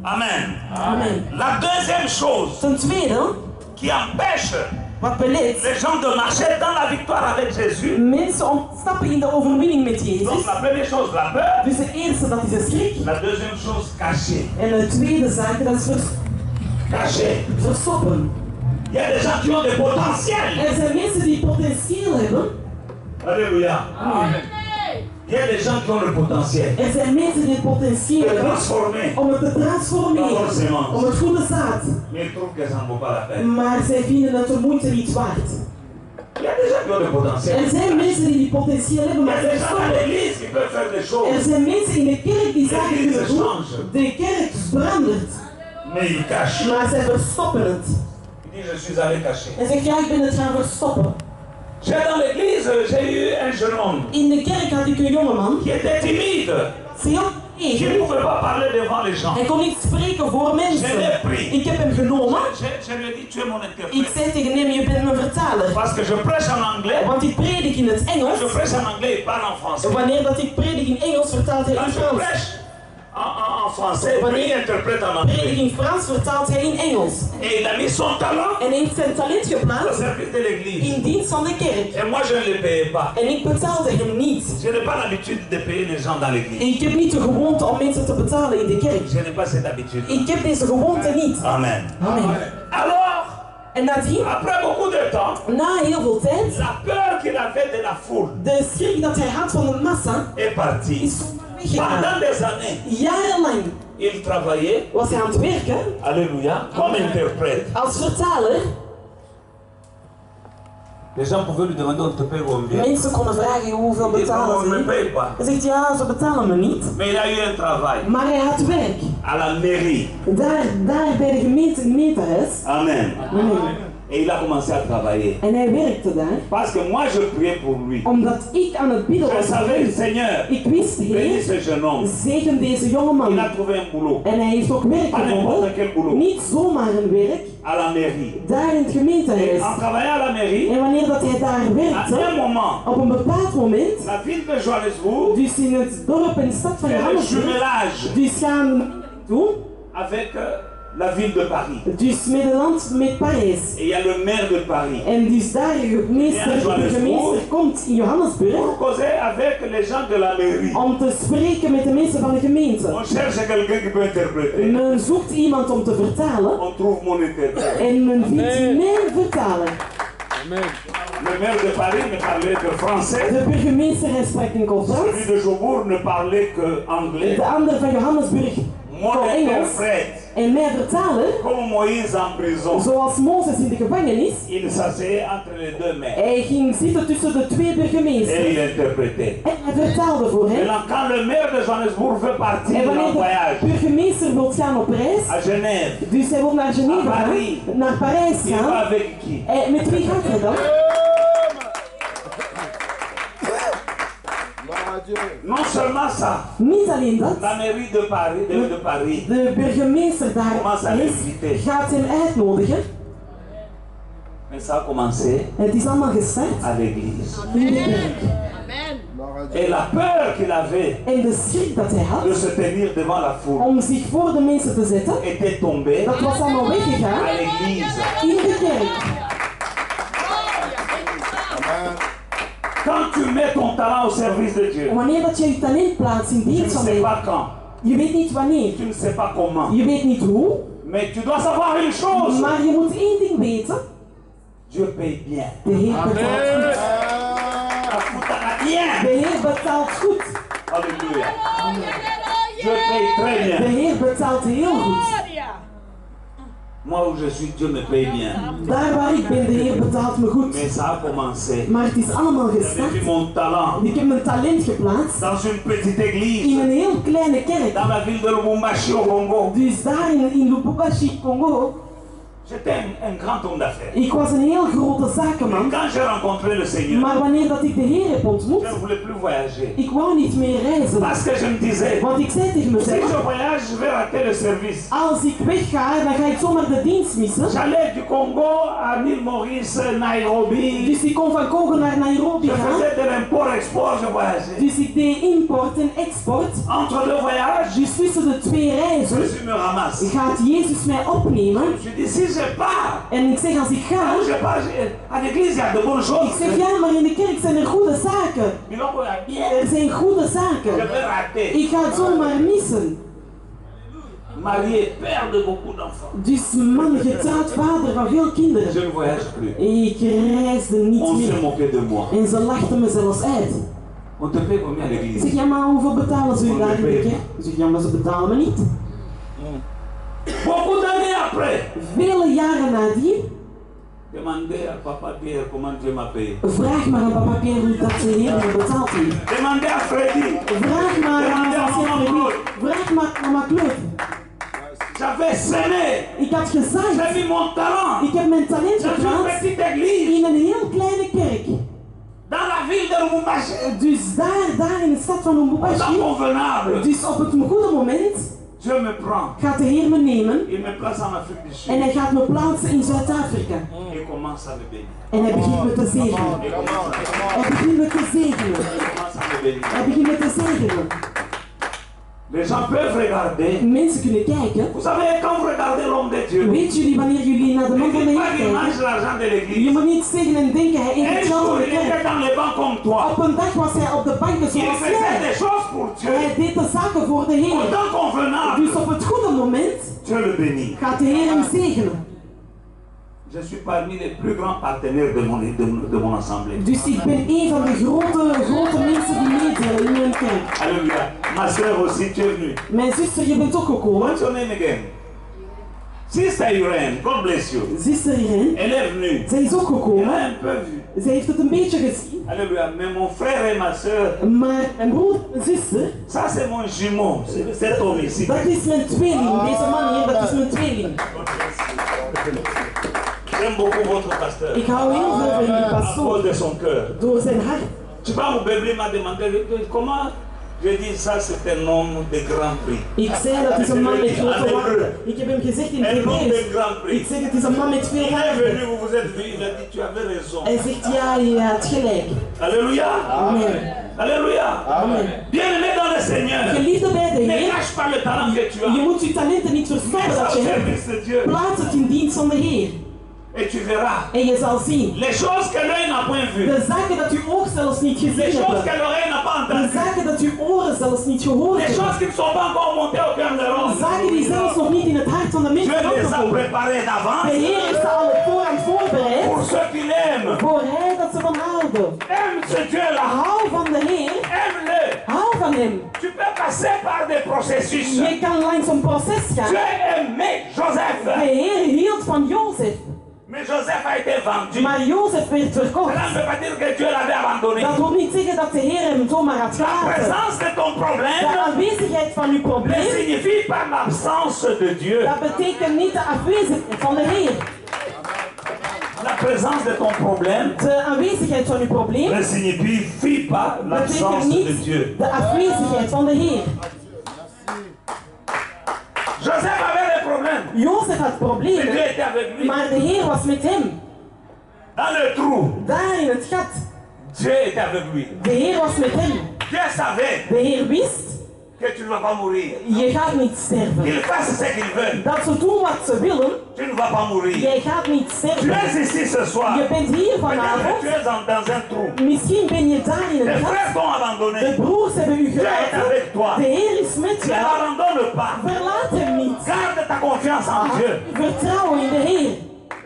Amen. Amen. La deuxième chose Ten tweede, qui empêche wat beleidt les gens de marcher dans la victoire avec Jésus. mensen om te stappen in de overwinning met Donc Jezus. la première chose, la peur. Dus de eerste, dat is de schrik. La deuxième chose, cacher. En de tweede zaak, dat is Cacher. verstoppen. Il y a des gens qui ont des potentiels. Er zijn mensen die potentieel hebben. Alléluia. Il y a des gens qui ont le potentiel. Er zijn mensen die het potentieel De hebben transformer. om het te transformeren. Om het goede zaad. Mais ils trouvent que ça ne vaut pas la peine. Maar zij vinden het de moeite niet waard. Il y a des gens qui ont le potentiel. Er zijn mensen die die potentieel hebben, Il y maar a zij des gens à stoppen. l'église qui peuvent faire des Er choses. zijn mensen in de kerk die zaken L'église kunnen doen. change. De kerk verandert. Mais ils cachent. Maar zij verstoppen het. Il dit, je suis allé cacher. En zegt, ja, ik ben het gaan verstoppen. Dans l'église, j'ai eu un jeune homme In de kerk had ik een jongeman. qui était timide, Heel qui tegen. ne pouvait pas parler devant les gens. Hij kon niet spreken voor mensen. Ik heb hem genomen. Je lui ai dit, tu es mon Ik interprète. zei tegen hem, je bent mijn vertaler. Parce que je prêche en anglais. Want ik predik in het Quand Engels. je prêche en anglais, il parle en français. Wanneer dat ik predik in Engels, vertaalt hij Quand in je Frans. prêche en français, il interprète en Predik anglais. in Frans, vertaalt hij in Engels. Et il a mis son talent En heeft zijn talent au geplaatst service de l'église. in dienst van de kerk. Et moi, je ne le payais pas. En ik betaalde hem niet. Je n'ai pas l'habitude de payer les gens dans l'église. Ik heb niet de gewoonte om mensen te betalen in de kerk. Je n'ai pas cette habitude. Ik heb deze gewoonte niet. Amen. Amen. Alors, En nadien, après beaucoup de temps, na heel veel tijd, la peur qu'il avait de la foule de schrik dat hij had van de massa, est partie. is weggegaan. Pendant des années, Jarenlang il travaillait, was hij aan het werken alléluia, comme interprète. als vertaler. Les gens pouvaient lui demander, on te paye combien? Mensen konden vragen hoeveel Il dit, betalen on ne me ze. paye pas. Hij zegt ja, ze betalen me niet. Mais il a eu un travail Maar hij had werk. à la mairie. Daar bij de gemeentehuis. Amen. Amen. Et il a commencé à travailler. En hij werkte daar. Parce que moi, je priais pour lui. Omdat ik aan het bidden Je was. savais, Seigneur, Ik wist, bénis Heer, ce jeune homme. zegen deze jongeman. Il a trouvé un boulot En hij heeft ook werk Pas n'importe quel boulot. gevonden. Niet zomaar een werk. à la mairie. Daar in het Et gemeentehuis. en travaillant à la mairie, En wanneer dat hij daar à un werkte, moment, op een bepaald moment, la ville de Johannesburg dus in het dorp en stad van fait le Johannesburg, jumelage dus gaan doen, avec la ville de Paris. dus Nederland met Parijs. Et il y a le maire de Paris. En dus daar de burgemeester komt in Johannesburg Pour causer avec les gens de la mairie. om te spreken met de mensen van de gemeente. On cherche quelqu'un qui peut interpréter. Men zoekt iemand om te vertalen On trouve mon interprète. en men vindt mijn vertaler. Le maire de Paris ne parlait que français. De burgemeester hij sprak enkel Frans. Celui de Jobourg ne parlait que anglais. De ander van Johannesburg Mon kon Engels. interprète, En mijn vertaler, comme Moïse en prison, zoals Mozes in de gevangenis, il s'asseyait entre les deux maires hij ging zitten tussen de twee et burgemeesters. il interprétait. En hij vertaalde voor Et hem. là, quand le maire de Johannesburg veut partir En en wanneer de voyage burgemeester wil gaan op reis, à Genève, dus hij wil naar Genève gaan, naar Parijs il va gaan, avec qui? met wie gaat hij dan? Non seulement ça, Niet alleen dat, la mairie de Paris, de burgemeester daar is, gaat hem uitnodigen. mais ça a commencé Het is allemaal gestart à l'église. in de kerk. Et la peur qu'il avait En de schrik dat hij de had se tenir devant la foule om zich voor de mensen te zetten, était tombée dat was allemaal weggegaan à l'église. in de kerk. Quand tu mets ton talent au service de Dieu, Wanneer dat je je talent plaatst in tu ne dienst van sais Hem, pas quand, je weet niet wanneer, tu ne sais pas comment, je weet niet hoe, mais tu dois savoir une chose, maar je moet één ding weten, Dieu paye bien. de Heer betaalt goed. Akutana bien. De Heer betaalt goed. Alléluia. Dieu paye très De bien. Heer betaalt heel goed. Moi où je suis, Dieu me paye bien. Daar waar ik ben, de Heer betaalt me goed. Mais ça a commencé. Maar het is allemaal J'avais gestart. vu mon talent Ik heb mijn talent geplaatst dans une petite in église een heel kleine kerk. dans la ville de Lubumbashi au Congo. Dus daar in Lubumbashi, Congo, J'étais un grand homme d'affaires. ik was een heel grote Mais zakenman. quand j'ai rencontré le Seigneur, Maar wanneer dat ik de Heer heb ontmoet, je ne voulais plus voyager. ik wou niet meer reizen. Parce que je me disais, Want ik zei tegen si mezelf, je voyage, je vais rater le service. als ik wegga, dan ga ik zomaar de dienst missen. J'allais du Congo à l'île Maurice, Nairobi. Dus ik kon van Congo naar Nairobi Je gaan. faisais de l'import-export, je voyageais. Dus ik deed import en export. Entre deux voyages, Dus tussen de twee reizen Jésus me ramasse. gaat Jezus mij opnemen. Je dis, si je pars, En ik zeg, als ik ga, je pars à l'église, il y a de bonnes ik choses. zeg ja, maar in de kerk zijn er goede zaken. Biloko ya bien. Er zijn goede Je zaken. vais rater. Ik ga het zomaar missen. Marié, père de beaucoup d'enfants. Dus man, getrouwd vader van veel Je kinderen. ne voyage plus. Ik reisde niet On se meer. moquait de moi. En ze lachten me zelfs uit. On te paye combien à Ik l'église? zeg, ja, maar hoeveel betalen ze u daar in de kerk? Ik zeg, ja, maar ze betalen me niet. Beaucoup d'années après, Vele jaren nadien, demandez à papa Pierre comment Dieu m'a payé. vraag maar aan papa Pierre hoe dat de Heer me betaald heeft. Demandez à Freddy. Vraag maar aan Ancien Freddy. Vraag maar aan mama Claude. J'avais semé. Ik had gezaaid. J'ai mis mon talent Ik heb mijn talent dans une geplaatst petite église in een heel kleine kerk. dans la ville de Lubumbashi. Dus daar in de stad van Pas Lubumbashi, convenable. dus op het goede moment, Dieu me prend. gaat de Heer me nemen Il me place en Afrique du Sud. en hij gaat me plaatsen in Zuid-Afrika. Il commence à me bénir. En hij begint me te zegenen. Il commence à Hij begint me te zegenen. me bénir. Hij begint me te zegenen. Les gens peuvent regarder. Mensen kunnen kijken. Vous savez, quand vous regardez l'homme de Dieu, Weet jullie wanneer jullie naar de ne man van de dites pas Heer qu'il mange kijken? l'argent de Je l'église. moet niet zeggen en denken, hij eet Un het geld jour, van de il était kerk. dans les bancs comme toi. Op een dag was hij op de banken Il zoals faisait jij. des choses pour Dieu. Hij deed de zaken voor de Au Heer. temps convenable, Dus op het goede moment Dieu le bénit. gaat de Heer hem zegenen. Je suis parmi les plus grands partenaires de mon assemblée. Dus ik ben een van de grote mensen die meedelen in mijn kerk. Alléluia. Ma soeur aussi, tu es venue. Mijn zuster, je bent ook gekomen. What's your name again? Sister Irene, God bless you. Zuster Irene, Elle est venue. zij is ook Elle gekomen. a un peu vu. Zij heeft het een beetje gezien. Alléluia. Mais mon frère et ma soeur, Maar mijn broer en zuster, ça c'est mon jumeau. C'est cet homme ici. dat is mijn tweeling. Deze man hier, dat is mijn tweeling. J'aime beaucoup votre pasteur. Ik hou heel veel van die À cause pastoor. de son cœur. Door zijn hart. Tu vois, mon bébé m'a demandé comment. Je dis ça, c'est un homme de grand prix. Ik zei dat is een man met grote waarde. Ik heb hem gezegd in het Un homme de Hebreeuws. grand Ik prix. zeg het is een man met veel Il est waarde. venu, vous vous êtes vu, il a dit tu avais raison. Hij zegt ja, je had gelijk. Alléluia. Amen. Alléluia. Amen. Bien-aimé dans le Seigneur. Geliefde bij de Ne Heer, cache pas le talent que tu je as. moet je talenten niet Mets verstoppen ça dat au je hebt. service de Dieu. Plaats het in dienst van de Heer. Et tu verras. En je zal zien. Les choses que l'œil n'a point vues. De zaken dat uw oog zelfs niet Les gezien choses hebben. que l'oreille n'a pas De entendues. zaken dat uw oren zelfs niet gehoord Les hebben. choses qui ne sont pas encore montées au cœur de l'homme. Zaken die zelfs nog niet in het hart van de Dieu mensen les a opgekomen. préparées De d'avance Heer heeft ze al op voorhand voorbereid. pour ceux qui l'aiment. Voor hij dat ze van houden. Aime ce Dieu-là. Hou van de Heer. Aime-le. Hou van hem. Tu peux passer par des processus. Je kan langs een proces gaan. Dieu aimait Joseph. De Heer hield van Jozef. Mais Joseph a été vendu. Maar Jozef werd verkocht. Cela ne veut pas dire que Dieu l'avait abandonné. Dat wil niet zeggen dat de Heer hem zomaar had La gelaten. présence de ton De problème aanwezigheid van uw ne probleem, signifie pas l'absence de Dieu. dat betekent niet de afwezigheid van de Heer. La présence de ton problème De aanwezigheid van uw probleem ne signifie pas betekent l'absence de niet Dieu. de afwezigheid van de Heer. Joseph avait des problèmes. Jozef had Mais Dieu problemen, était avec lui. maar de Heer was met hem. Dans le trou, Daar in het gat. Dieu était avec lui. De Heer was met hem. Dieu savait De Heer wist, que tu ne vas pas mourir. je gaat niet sterven. Qu'ils fassent ce qu'ils veulent. Dat ze doen wat ze willen, Tu ne vas pas mourir. jij gaat niet Tu sterven. es ici ce soir. Je bent hier Peut-être que vanavond. tu es dans un trou. Misschien ben je daar in Tes een gat. frères t'ont De abandonné. broers hebben u Dieu est gelaten. avec toi. De Heer is met Ne jou. l'abandonne pas. Verlaat hem niet. Garde ta confiance en Dieu. Vertrouw in de Heer.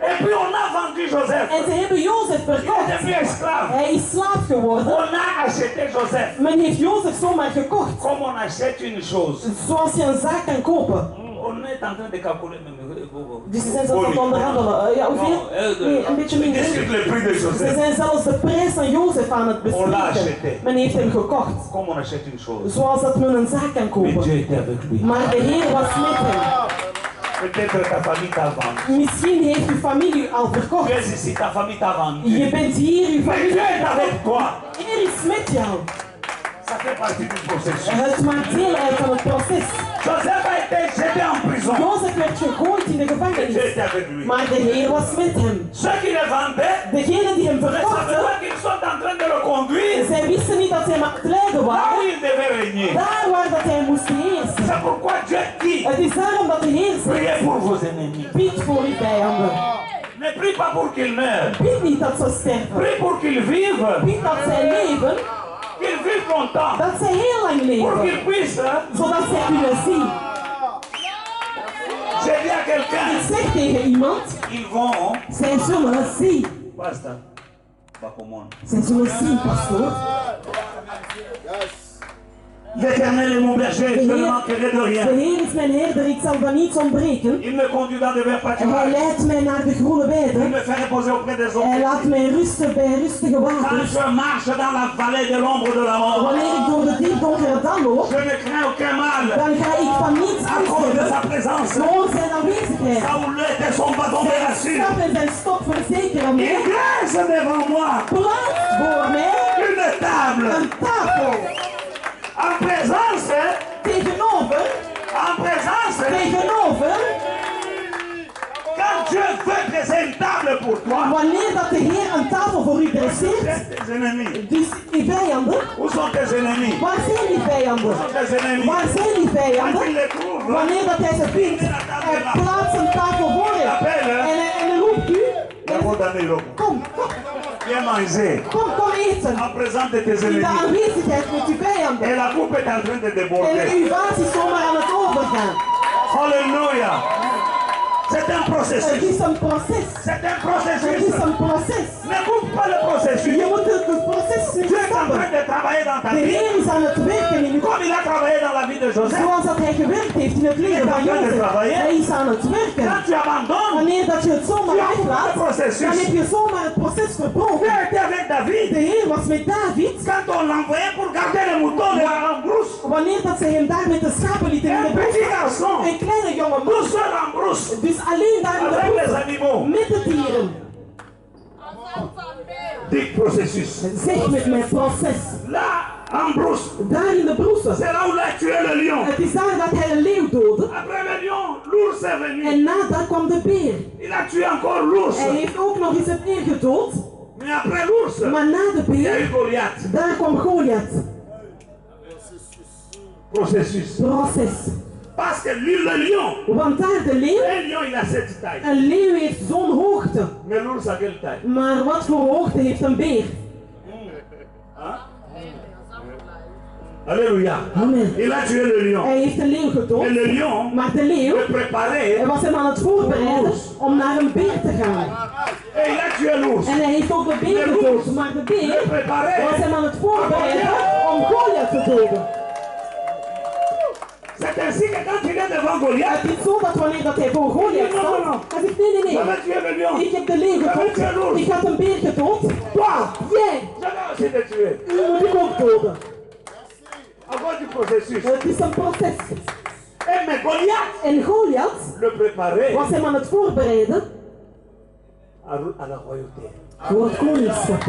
Et puis on a vendu Joseph. En ze hebben Jozef Il est verkocht. devenu esclave. Hij is slaaf geworden. On a acheté Joseph. Men heeft Jozef zomaar gekocht. Comme on achète une chose. Zoals je een zaak kan kopen. On est en train de calculer même. Dus ze zijn zelfs aan het onderhandelen. Ja, hoeveel? Nee, een beetje On minder. discute le prix de Ze Joseph. zijn zelfs de prijs van Jozef aan het On l'a acheté. bespreken. Men heeft hem gekocht. Comme on achète une chose. Zoals dat men een zaak kan Mais Dieu kopen. était avec lui. Maar de Heer was met hem. Peut-être ta famille t'a vendu. Misschien heeft uw familie u al Tu verkocht. es ici, ta famille t'a vendu. Je bent hier, uw Mais familie Dieu est heeft avec toi. De Heer is met jou. Ça fait partie du processus. Het maakt deel uit van het proces. Joseph a été jeté en prison. Jozef werd gegooid in de Dieu gevangenis. était avec lui. Maar de Heer was met hem. Ceux qui le vendaient Degenen die hem ne savaient verkochten, pas qu'ils sont en train de le conduire zij wisten niet dat zij hem aan het leiden là où waren. il devait régner. Daar waar dat hij moest heersen. C'est pourquoi Dieu dit, Het is daarom dat de Heer priez zegt, pour vos ennemis. bid voor uw vijanden. Ne prie pas pour qu'ils meurent. Bid niet dat ze sterven. Prie pour qu'ils vivent. Bid dat zij leven, Qu'ils vivent longtemps. dat zij heel lang Pour leven. qu'ils puissent. Zodat zij kunnen zien. J'ai dit à Ik quelqu'un, zeg tegen iemand, ils vont. zij zullen zien. Basta. Pas comme moi. Zij zullen zien, pastoor. L'Éternel est mon berger, je ne manquerai de De rien. Heer is mijn herder, ik zal van niets ontbreken. Il me conduit dans de verts En hij pâturages. leidt mij naar de groene Il weiden. me fait reposer auprès des Hij eaux. laat mij rusten bij rustige Quand waters. je marche dans la vallée de l'ombre de la mort, Wanneer ik door de diep donkere dal loop, je ne crains aucun mal. dan ga ik van niets À cause de angst sa hebben. présence. Door zijn aanwezigheid. Sa houlette et son bâton me Zijn rassurent. stap en zijn stok verzekeren Il mij. dresse devant moi Plaats voor mij une table een tafel. en présence, Tegenover, quand Dieu veut dresser une table pour toi, wanneer dat de Heer een tafel voor u dresseert, c'est tes ennemis. dus die vijanden, Où sont tes ennemis? waar zijn die vijanden? Où sont tes ennemis? Waar zijn die Quand il vijanden? les trouve, Wanneer dat hij ze vindt, hij plaatst een tafel voor hem. En hij roept u, la condamné. kom, kom, Viens manger kom eten. en présence de tes In de ennemis. aanwezigheid met uw vijanden. Et la coupe est en train de En déborder. uw vaas is zomaar aan het overgaan. Alléluia. C'est un Het processus. is een proces. C'est un Het processus. is een proces. Ne coupe pas le processus. Je moet het proces niet Dieu est en stoppen. train de travailler dans ta De vie. Heer is aan het werken in uw Comme il a travaillé dans la vie de Joseph. Zoals dat hij gewerkt heeft in het leven van Jozef. Hij is aan het werken. Quand tu abandonnes, Wanneer dat je het zomaar weglaat, dan heb je zomaar het proces Dieu verbroken. était avec David. De Heer was met David. Quand on l'envoyait pour garder les moutons de la brousse, Wanneer dat zij hem daar met de schapen lieten in de un petit bos. garçon, Een kleine jongen tout moest. seul en brousse, Dus alleen daar in de avec les bos. animaux. Met de dieren. Dit processus. Zeg met mijn proces. Là, en brousse, Daar in de broesen. c'est là où il a tué le lion. Het is daar dat hij een leeuw doodde. Après le lion, l'ours est venu. En nadat kwam de beer. Il a tué encore l'ours. Hij heeft ook nog eens het beer gedood. Mais après l'ours, Maar na de il y a eu beer, Goliath. daar kwam Goliath. Processus. Proces. Parce que lui, le lion, Want daar de leeuw, un lion, il a cette taille. een leeuw heeft zo'n hoogte. Mais l'ours a quelle taille? Maar wat voor hoogte heeft een beer? Alléluia. Amen. Il a tué le lion. Hij heeft een leeuw gedood. Et le lion Maar de leeuw, le préparait hij was hem aan het voorbereiden om naar een beer te gaan. et il a tué l'ours. En hij heeft ook de beer gedood. Maar de Le beer préparait. was hem aan het voorbereiden om Goliath te doden. C'est ainsi que quand il est devant Goliath, Het is zo dat wanneer dat hij voor Goliath staat, hij zegt nee, nee, nee. j'avais tué le lion. Ik heb de leeuw gedood. Ik had een beer gedood. Toi, jij, J'avais aussi de tuer. u moet ik ook doden. À cause du processus. Het is een proces. Et mais Goliath En Goliath le préparait was hem aan het voorbereiden à la royauté. Voor het koningschap.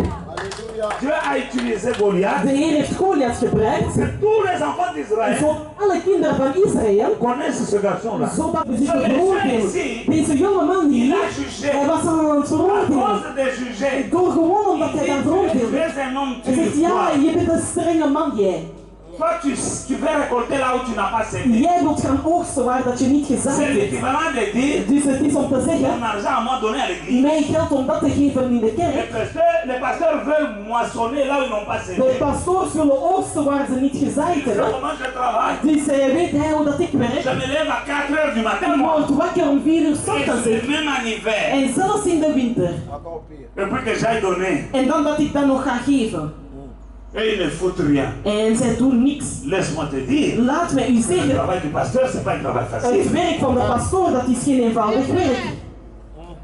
Dieu a utilisé Goliath. De Heer heeft Goliath gebruikt. Tous les enfants d'Israël Zodat alle kinderen van Israël, connaissent ce garçon-là. zodat we zich veroordelen. Deze jonge man hier, hij was aan het À veroordelen. cause de juger, Door gewoon omdat hij aan het veroordelen. tu es un homme, tu Hij zegt, ja, je bent een strenge man, jij. Toi, tu vas récolter là où tu n'as pas semé. Jij wilt gaan oogsten waar dat je niet gezaaid C'est hebt. l'équivalent de dire Dus het is om te ton zeggen, argent à moi donné à l'église. mijn geld om dat te geven in de kerk. Les pasteurs veulent moissonner là où ils n'ont pas semé. De pastoors willen oogsten waar ze niet gezaaid hebben. Comment je travaille? Dus weet hij hoe dat ik Je werk. me lève à 4 heures du matin. Ik word wakker om 4 uur 's Et ochtends. c'est même en hiver. En zelfs in de winter. Et puis que j'aille donner. En dan dat ik dat nog ga geven. Et ils ne foutent rien. En zij doen niks. Laisse-moi te dire. Laat mij u Le zeggen, travail du pasteur, c'est pas un travail het facile. werk van de pastoor, dat is geen eenvoudig werk.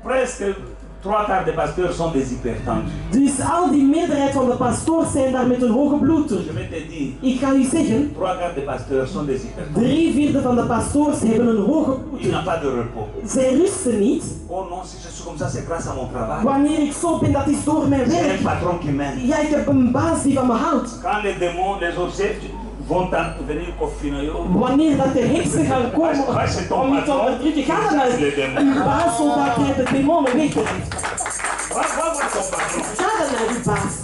Presque 3/4 des pasteurs sont des hypertendus. Dus al die meerderheid van de pastoors zijn daar met een hoge bloeddruk. Je vais te dire, Ik ga u zeggen, 3/4 des pasteurs sont des hypertendus. 3/4 van de pastoors hebben een hoge Il bloeddruk. n'a pas de repos. Zij rusten niet. Oh non, si je suis comme ça, c'est grâce à mon travail. Wanneer ik zo ben, dat is door mijn J'ai un werk. patron qui m'aime. Ja, ik heb een baas die van me houdt. Quand les démons, les obsèques vont venir confiner, Wanneer dat de heksen gaan komen om je te onderdrukken, ga dan uit. Uw baas zodat hij de demonen wegdrijft. va voir ton patron. Ga dan naar uw baas.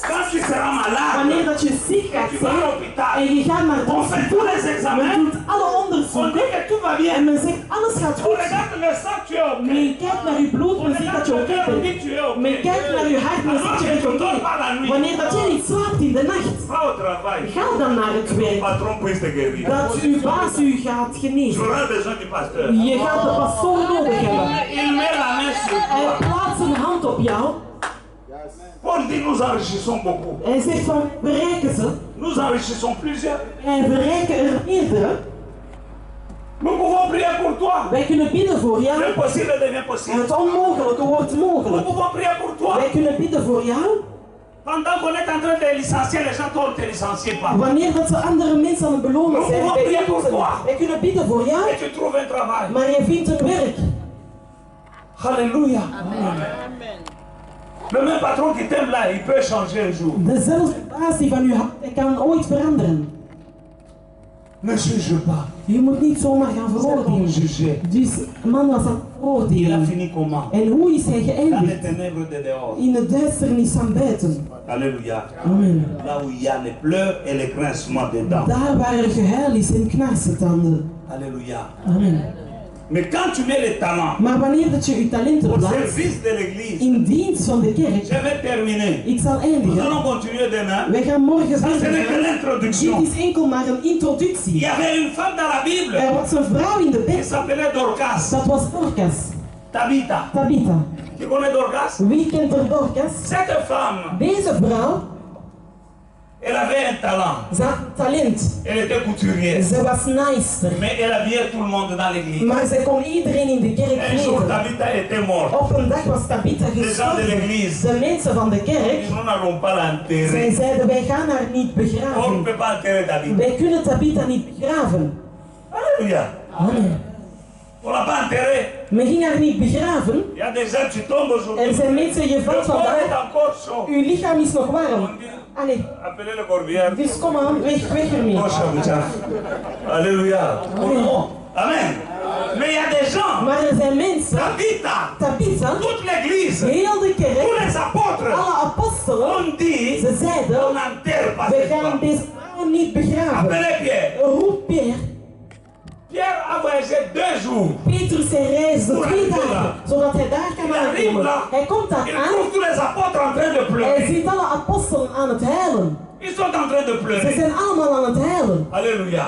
Quand tu seras malade, Wanneer dat je ziek gaat tu vas à zijn l'hôpital, en je gaat naar het on fait tous les hospitaal, men examens, doet alle on onderzoeken dit que tout va en bien. men zegt alles gaat On goed. regarde le sang, tu es ok. Men kijkt naar uw bloed, On men ziet dat regarde je le oké cœur, on bent. dit que tu es ok. Men kijkt naar uw hart, men ziet je bent oké. Wanneer dat je niet slaapt in de nacht, Va au travail. ga dan naar het Ton werk. patron puisse te guérir. Dat uw baas u gaat Tu genezen. auras besoin du pasteur. Je gaat de pastoor nodig hebben. Il met la main sur Hij toi. plaatst een hand op jou. Paul dit, nous enrichissons beaucoup. Hij zegt van, bereiken ze. Nous enrichissons plusieurs. En bereiken er meerdere. Nous pouvons prier pour toi. Wij kunnen bidden voor jou. L'impossible devient En possible. het onmogelijke wordt Nous mogelijk. pouvons prier pour toi. Wij kunnen bidden voor jou. Pendant qu'on est en train de licencier, les gens ne te licencient pas. Wanneer dat ze andere mensen aan het belonen zijn, wij kunnen bidden voor jou. Et tu trouves un travail. Maar je vindt een werk. Alléluia. Le même patron qui t'aime là, il peut changer un jour. Dezelfde baas die van u houdt, hij kan ooit veranderen. Ne juge pas. Je moet niet zomaar gaan C'est bon veroordelen. juger. Dus de man was aan het Il a veroordelen. fini comment? En hoe is hij Dans les geëindigd? ténèbres de dehors. In de duisternis van buiten. Alléluia. Amen. Là où il y a les pleurs et les grincements des dents. Daar waar er gehuil is en knarsetanden. Alléluia. Amen. Mais quand tu mets les talents Maar wanneer dat je je talenten au plaatst service de l'église, in dienst van de kerk, je vais terminer. ik zal Nous eindigen. allons continuer demain. Wij gaan morgen Ça, ce n'est que verder. l'introduction. Dit is enkel maar een Il introductie. y avait une femme dans la Bible Er was een vrouw in de qui Bijbel, s'appelait Dorcas. dat was Dorcas. Tabitha. Tabitha. Tu connais Dorcas? Wie kent er Dorcas? Cette femme, Deze vrouw, elle avait un talent. ze had talent. Elle était couturière. Ze was naaister. Mais elle habillait tout le monde dans l'église. Maar ze kon iedereen in de kerk Un jour, kleden. Tabitha était morte. Op een dag was Tabitha Les gens de gestorven. l'église, De mensen van de kerk, nous n'allons pas zij l'enterrer. zeiden wij gaan haar niet On ne begraven. peut pas enterrer Tabitha. Wij kunnen Tabitha niet begraven. Alléluia. Amen. On l'a pas enterrée. Men ging haar niet begraven. Il y a des gens, tu tombes aujourd'hui. Er zijn mensen, je Le valt corps est vandaag. encore chaud. Uw lichaam is nog warm. Allee, Appelez le corbière. dus kom aan, weg ermee. Alléluia. Amen. Mais il y a des gens, Maar er zijn mensen, Tabitha, Tabitha, toute l'église, heel de tous kerk, les apôtres alle apostelen, ont dit ze zeiden, on n'enterre pas we cette gaan femme. deze vrouw niet begraven. Appelez Pierre. Roep Pierre. Pierre a voyagé 2 jours. Petrus hij reisde 2 dagen, zodat hij daar kan Il arrive aankomen. là. Hij komt daar Il aan, trouve tous les apôtres en train de hij pleurer. ziet alle apostelen aan het huilen. Ils sont en train de Ze pleurer. zijn allemaal aan het huilen. Alléluia.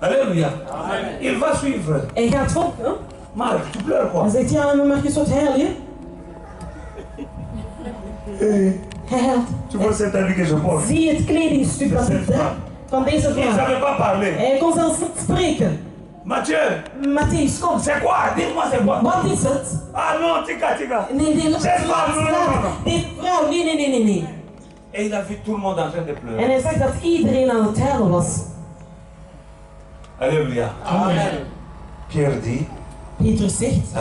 Alléluia. Il va suivre. Hij gaat volgen. Marc, tu pleures quoi? Hij zegt, ja, maar Marcus, wat huil je? Hij huilt. Tu vois cet habit que je porte? Zie het kledingstuk dat ik draag van deze Il ne vrouw. savait pas parler. Hij kon zelfs niet spreken. Mathieu, Matthäus, kom. c'est quoi? Dites-moi c'est quoi? Wat is het? Ah non, tika. Nee, laat Zeg maar, staan. non. Dit vrouw, nee. Et il a vu tout le monde en train de pleurer. En hij zag dat iedereen aan het huilen was. Alléluia. Amen. Pierre dit, Petrus zegt,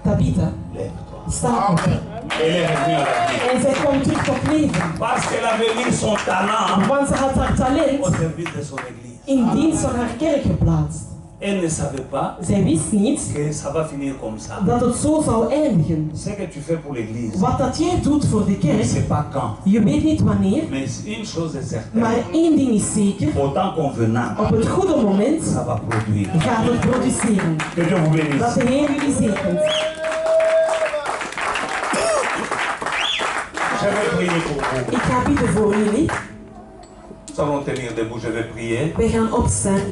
Tabitha, lève-toi. sta op. Elle est revenue à la vie. En zij kwam terug tot leven. Parce qu'elle avait mis son talent Want ze had haar talent au service de son église. in dienst van haar kerk geplaatst. Elle ne savait pas Zij wist niet que ça va finir comme ça. dat het zo zou eindigen. Ce que tu fais pour l'église, Wat dat jij doet voor de je ne kerk, sais pas quand. je weet niet wanneer, Mais une chose est certaine. maar één ding is zeker, Au temps convenable, op het goede moment ça va produire. gaat het produceren. Que Dieu vous bénisse. Dat de Heer jullie zegent. Je vais prier pour vous. Ik ga bidden voor jullie. Nous allons tenir debout, je vais prier. Wij gaan opstaan.